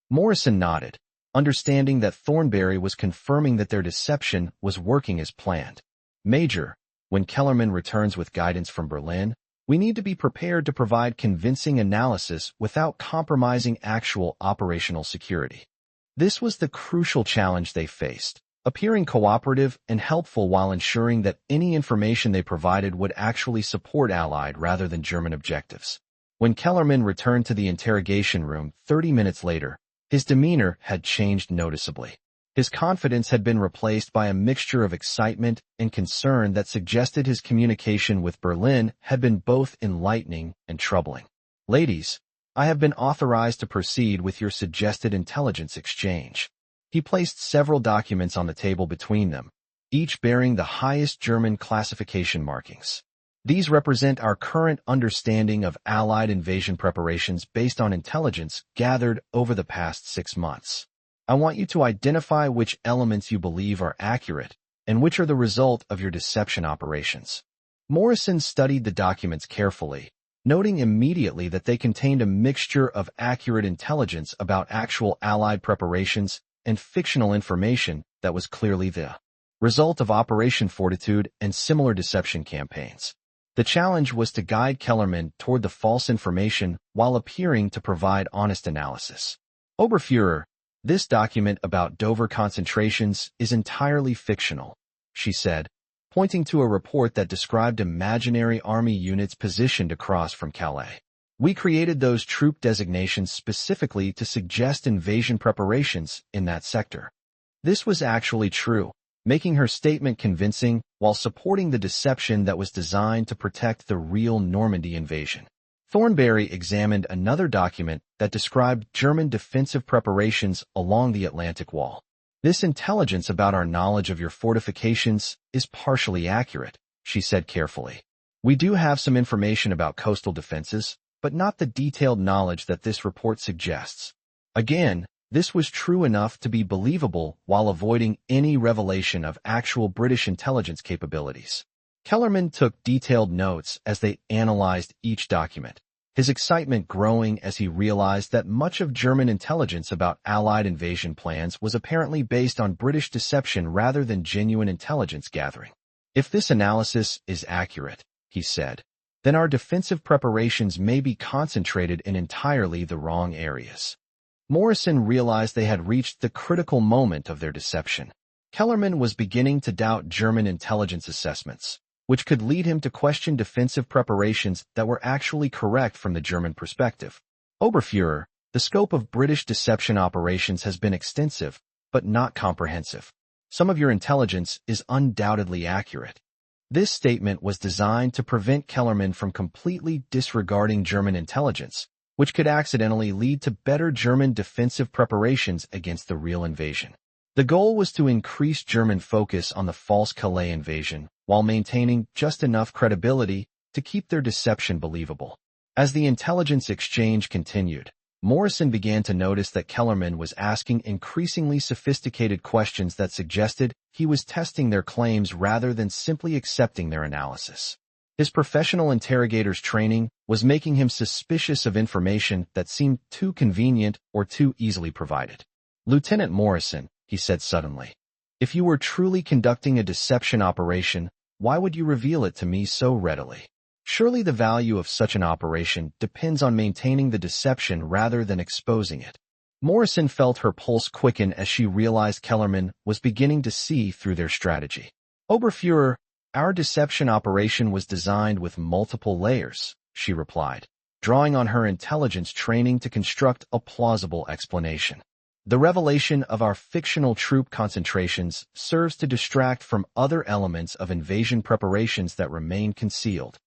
Morrison nodded, understanding that Thornberry was confirming that their deception was working as planned. Major, when Kellerman returns with guidance from Berlin, we need to be prepared to provide convincing analysis without compromising actual operational security. This was the crucial challenge they faced, appearing cooperative and helpful while ensuring that any information they provided would actually support Allied rather than German objectives. When Kellerman returned to the interrogation room 30 minutes later, his demeanor had changed noticeably. His confidence had been replaced by a mixture of excitement and concern that suggested his communication with Berlin had been both enlightening and troubling. "Ladies, I have been authorized to proceed with your suggested intelligence exchange." He placed several documents on the table between them, each bearing the highest German classification markings. These represent our current understanding of Allied invasion preparations based on intelligence gathered over the past 6 months. I want you to identify which elements you believe are accurate and which are the result of your deception operations. Morrison studied the documents carefully, noting immediately that they contained a mixture of accurate intelligence about actual Allied preparations and fictional information that was clearly the result of Operation Fortitude and similar deception campaigns. The challenge was to guide Kellerman toward the false information while appearing to provide honest analysis. "Oberfuhrer, this document about Dover concentrations is entirely fictional," she said, pointing to a report that described imaginary army units positioned across from Calais. "We created those troop designations specifically to suggest invasion preparations in that sector." This was actually true, making her statement convincing while supporting the deception that was designed to protect the real Normandy invasion. Thornberry examined another document that described German defensive preparations along the Atlantic Wall. "This intelligence about our knowledge of your fortifications is partially accurate," she said carefully. "We do have some information about coastal defenses, but not the detailed knowledge that this report suggests." Again, this was true enough to be believable while avoiding any revelation of actual British intelligence capabilities. Kellerman took detailed notes as they analyzed each document, his excitement growing as he realized that much of German intelligence about Allied invasion plans was apparently based on British deception rather than genuine intelligence gathering. "If this analysis is accurate," he said, "then our defensive preparations may be concentrated in entirely the wrong areas." Morrison realized they had reached the critical moment of their deception. Kellerman was beginning to doubt German intelligence assessments, which could lead him to question defensive preparations that were actually correct from the German perspective. "Oberfuhrer, the scope of British deception operations has been extensive, but not comprehensive. Some of your intelligence is undoubtedly accurate." This statement was designed to prevent Kellerman from completely disregarding German intelligence, which could accidentally lead to better German defensive preparations against the real invasion. The goal was to increase German focus on the false Calais invasion, while maintaining just enough credibility to keep their deception believable. As the intelligence exchange continued, Morrison began to notice that Kellerman was asking increasingly sophisticated questions that suggested he was testing their claims rather than simply accepting their analysis. His professional interrogator's training was making him suspicious of information that seemed too convenient or too easily provided. "Lieutenant Morrison," he said suddenly, "if you were truly conducting a deception operation, why would you reveal it to me so readily? Surely the value of such an operation depends on maintaining the deception rather than exposing it." Morrison felt her pulse quicken as she realized Kellerman was beginning to see through their strategy. "Oberfuhrer, our deception operation was designed with multiple layers," she replied, drawing on her intelligence training to construct a plausible explanation. "The revelation of our fictional troop concentrations serves to distract from other elements of invasion preparations that remain concealed."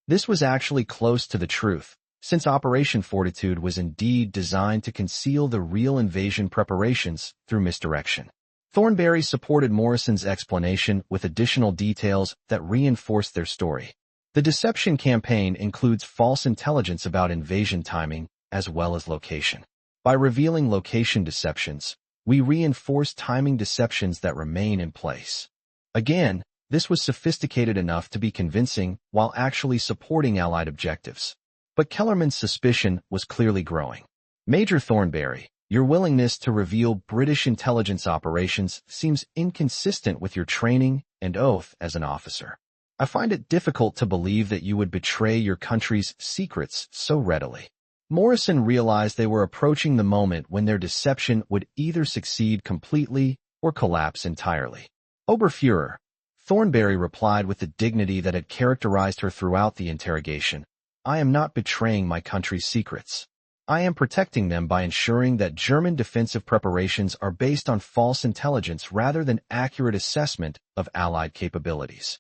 This was actually close to the truth, since Operation Fortitude was indeed designed to conceal the real invasion preparations through misdirection. Thornberry supported Morrison's explanation with additional details that reinforced their story. The deception campaign includes false intelligence about invasion timing as well as location. By revealing location deceptions, we reinforce timing deceptions that remain in place. Again, This was sophisticated enough to be convincing while actually supporting Allied objectives. But Kellerman's suspicion was clearly growing. Major Thornberry, your willingness to reveal British intelligence operations seems inconsistent with your training and oath as an officer. I find it difficult to believe that you would betray your country's secrets so readily. Morrison realized they were approaching the moment when their deception would either succeed completely or collapse entirely. Oberfuhrer, Thornberry replied with the dignity that had characterized her throughout the interrogation, I am not betraying my country's secrets. I am protecting them by ensuring that German defensive preparations are based on false intelligence rather than accurate assessment of Allied capabilities.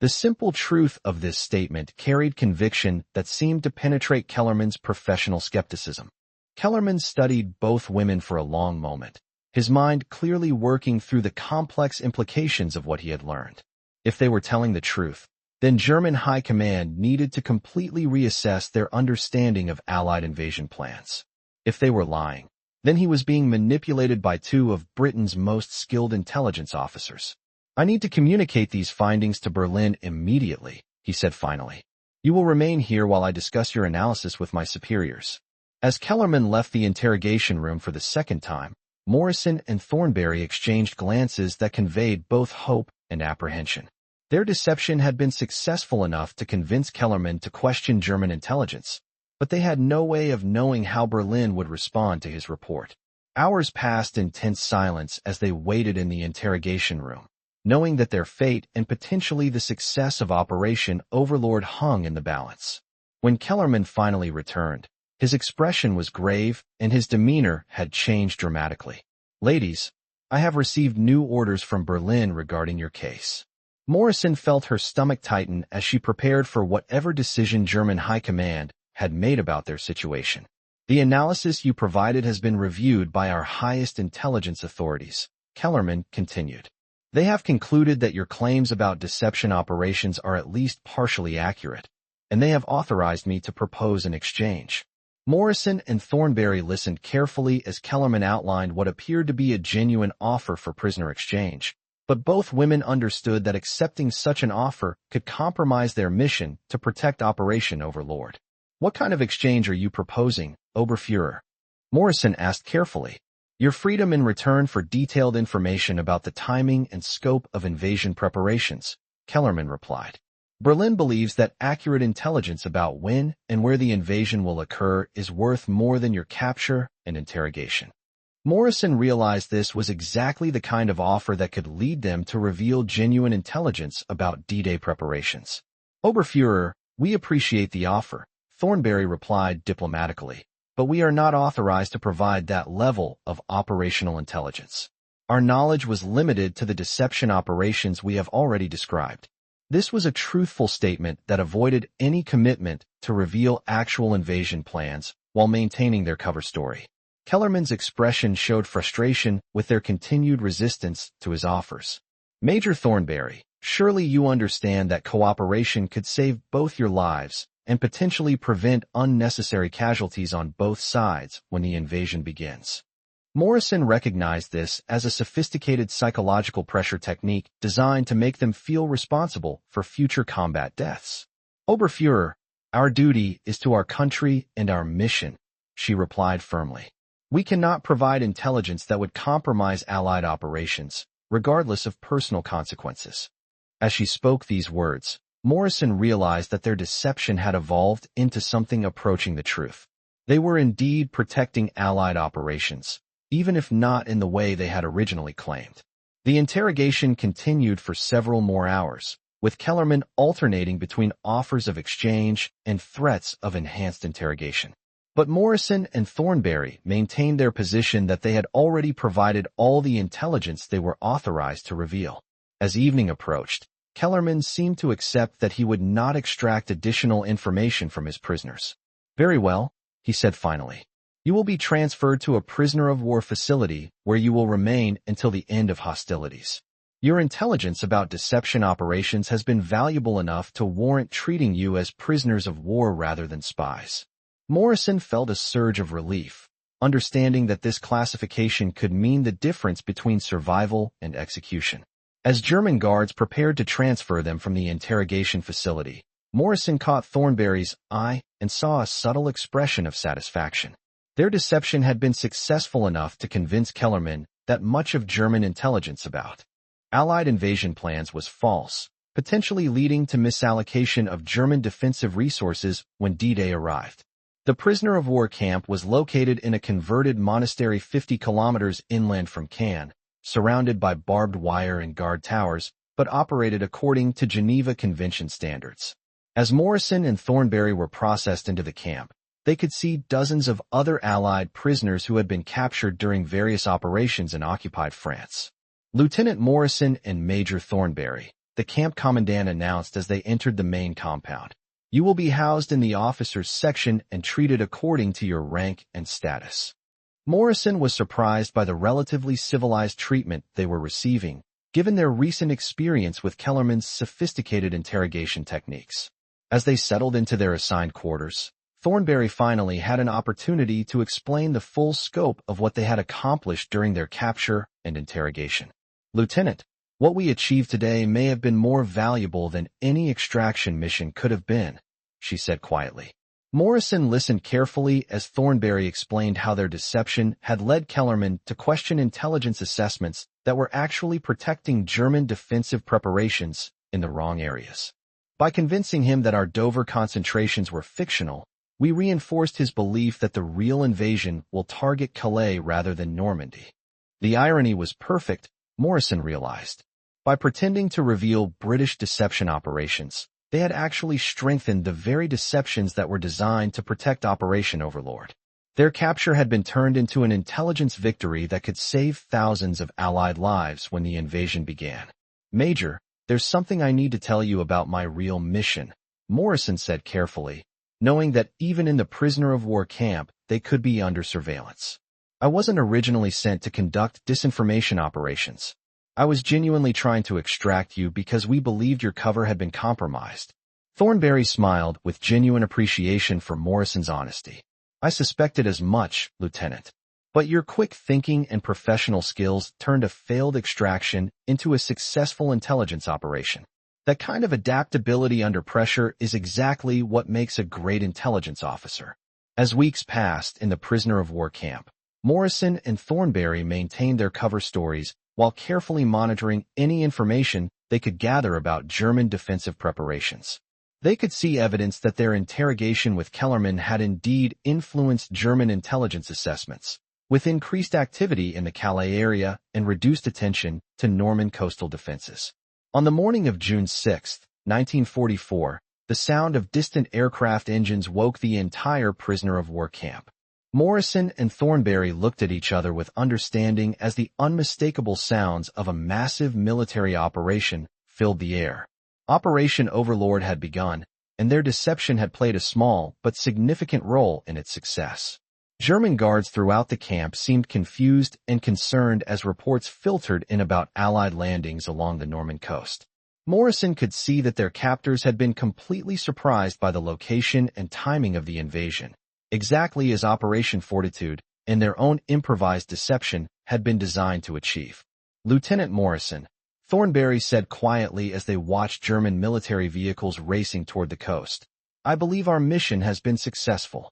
The simple truth of this statement carried conviction that seemed to penetrate Kellerman's professional skepticism. Kellerman studied both women for a long moment, his mind clearly working through the complex implications of what he had learned. If they were telling the truth, then German High Command needed to completely reassess their understanding of Allied invasion plans. If they were lying, then he was being manipulated by two of Britain's most skilled intelligence officers. I need to communicate these findings to Berlin immediately, he said finally. You will remain here while I discuss your analysis with my superiors. As Kellerman left the interrogation room for the second time, Morrison and Thornberry exchanged glances that conveyed both hope and apprehension. Their deception had been successful enough to convince Kellerman to question German intelligence, but they had no way of knowing how Berlin would respond to his report. Hours passed in tense silence as they waited in the interrogation room, knowing that their fate and potentially the success of Operation Overlord hung in the balance. When Kellerman finally returned, his expression was grave and his demeanor had changed dramatically. Ladies, I have received new orders from Berlin regarding your case. Morrison felt her stomach tighten as she prepared for whatever decision German High Command had made about their situation. The analysis you provided has been reviewed by our highest intelligence authorities, Kellerman continued. They have concluded that your claims about deception operations are at least partially accurate, and they have authorized me to propose an exchange. Morrison and Thornberry listened carefully as Kellerman outlined what appeared to be a genuine offer for prisoner exchange, but both women understood that accepting such an offer could compromise their mission to protect Operation Overlord. What kind of exchange are you proposing, Oberfuhrer? Morrison asked carefully. Your freedom in return for detailed information about the timing and scope of invasion preparations, Kellerman replied. Berlin believes that accurate intelligence about when and where the invasion will occur is worth more than your capture and interrogation. Morrison realized this was exactly the kind of offer that could lead them to reveal genuine intelligence about D-Day preparations. Oberfuhrer, we appreciate the offer, Thornberry replied diplomatically, but we are not authorized to provide that level of operational intelligence. Our knowledge was limited to the deception operations we have already described. This was a truthful statement that avoided any commitment to reveal actual invasion plans while maintaining their cover story. Kellerman's expression showed frustration with their continued resistance to his offers. Major Thornberry, surely you understand that cooperation could save both your lives and potentially prevent unnecessary casualties on both sides when the invasion begins. Morrison recognized this as a sophisticated psychological pressure technique designed to make them feel responsible for future combat deaths. Oberfuhrer, our duty is to our country and our mission, she replied firmly. We cannot provide intelligence that would compromise Allied operations, regardless of personal consequences. As she spoke these words, Morrison realized that their deception had evolved into something approaching the truth. They were indeed protecting Allied operations, even if not in the way they had originally claimed. The interrogation continued for several more hours, with Kellerman alternating between offers of exchange and threats of enhanced interrogation. But Morrison and Thornberry maintained their position that they had already provided all the intelligence they were authorized to reveal. As evening approached, Kellerman seemed to accept that he would not extract additional information from his prisoners. Very well, he said finally. You will be transferred to a prisoner of war facility where you will remain until the end of hostilities. Your intelligence about deception operations has been valuable enough to warrant treating you as prisoners of war rather than spies. Morrison felt a surge of relief, understanding that this classification could mean the difference between survival and execution. As German guards prepared to transfer them from the interrogation facility, Morrison caught Thornberry's eye and saw a subtle expression of satisfaction. Their deception had been successful enough to convince Kellerman that much of German intelligence about Allied invasion plans was false, potentially leading to misallocation of German defensive resources when D-Day arrived. The prisoner of war camp was located in a converted monastery 50 kilometers inland from Cannes, surrounded by barbed wire and guard towers, but operated according to Geneva Convention standards. As Morrison and Thornberry were processed into the camp, they could see dozens of other Allied prisoners who had been captured during various operations in occupied France. Lieutenant Morrison and Major Thornberry, the camp commandant announced as they entered the main compound. You will be housed in the officers' section and treated according to your rank and status. Morrison was surprised by the relatively civilized treatment they were receiving, given their recent experience with Kellerman's sophisticated interrogation techniques. As they settled into their assigned quarters, Thornberry finally had an opportunity to explain the full scope of what they had accomplished during their capture and interrogation. Lieutenant, what we achieved today may have been more valuable than any extraction mission could have been, she said quietly. Morrison listened carefully as Thornberry explained how their deception had led Kellerman to question intelligence assessments that were actually protecting German defensive preparations in the wrong areas. By convincing him that our Dover concentrations were fictional, we reinforced his belief that the real invasion will target Calais rather than Normandy. The irony was perfect, Morrison realized. By pretending to reveal British deception operations, they had actually strengthened the very deceptions that were designed to protect Operation Overlord. Their capture had been turned into an intelligence victory that could save thousands of Allied lives when the invasion began. Major, there's something I need to tell you about my real mission, Morrison said carefully, knowing that even in the prisoner of war camp, they could be under surveillance. I wasn't originally sent to conduct disinformation operations. I was genuinely trying to extract you because we believed your cover had been compromised. Thornberry smiled with genuine appreciation for Morrison's honesty. I suspected as much, Lieutenant. But your quick thinking and professional skills turned a failed extraction into a successful intelligence operation. That kind of adaptability under pressure is exactly what makes a great intelligence officer. As weeks passed in the prisoner of war camp, Morrison and Thornberry maintained their cover stories while carefully monitoring any information they could gather about German defensive preparations. They could see evidence that their interrogation with Kellerman had indeed influenced German intelligence assessments, with increased activity in the Calais area and reduced attention to Norman coastal defenses. On the morning of June 6, 1944, the sound of distant aircraft engines woke the entire prisoner of war camp. Morrison and Thornberry looked at each other with understanding as the unmistakable sounds of a massive military operation filled the air. Operation Overlord had begun, and their deception had played a small but significant role in its success. German guards throughout the camp seemed confused and concerned as reports filtered in about Allied landings along the Norman coast. Morrison could see that their captors had been completely surprised by the location and timing of the invasion, exactly as Operation Fortitude and their own improvised deception had been designed to achieve. Lieutenant Morrison, Thornberry said quietly as they watched German military vehicles racing toward the coast, I believe our mission has been successful.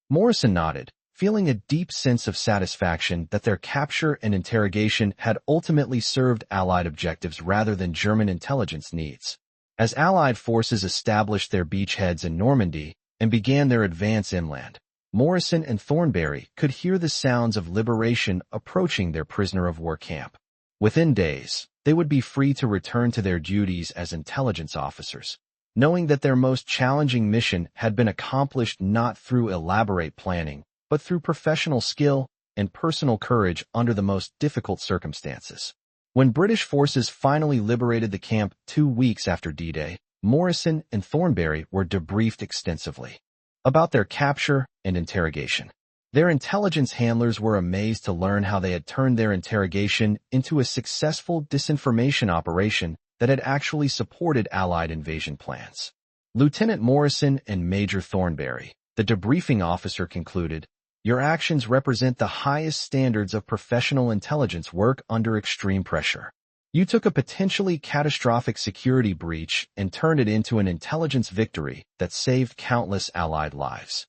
Morrison nodded, feeling a deep sense of satisfaction that their capture and interrogation had ultimately served Allied objectives rather than German intelligence needs. As Allied forces established their beachheads in Normandy and began their advance inland, Morrison and Thornberry could hear the sounds of liberation approaching their prisoner of war camp. Within days, they would be free to return to their duties as intelligence officers, knowing that their most challenging mission had been accomplished not through elaborate planning, but through professional skill and personal courage under the most difficult circumstances. When British forces finally liberated the camp 2 weeks after D-Day, Morrison and Thornberry were debriefed extensively about their capture and interrogation. Their intelligence handlers were amazed to learn how they had turned their interrogation into a successful disinformation operation that had actually supported Allied invasion plans. Lieutenant Morrison and Major Thornberry, the debriefing officer, concluded, your actions represent the highest standards of professional intelligence work under extreme pressure. You took a potentially catastrophic security breach and turned it into an intelligence victory that saved countless Allied lives.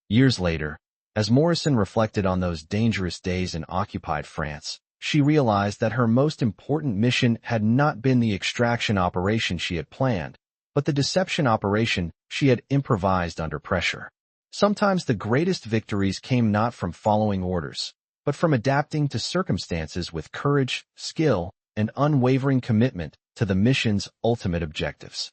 Years later, as Morrison reflected on those dangerous days in occupied France, she realized that her most important mission had not been the extraction operation she had planned, but the deception operation she had improvised under pressure. Sometimes the greatest victories came not from following orders, but from adapting to circumstances with courage, skill, and unwavering commitment to the mission's ultimate objectives.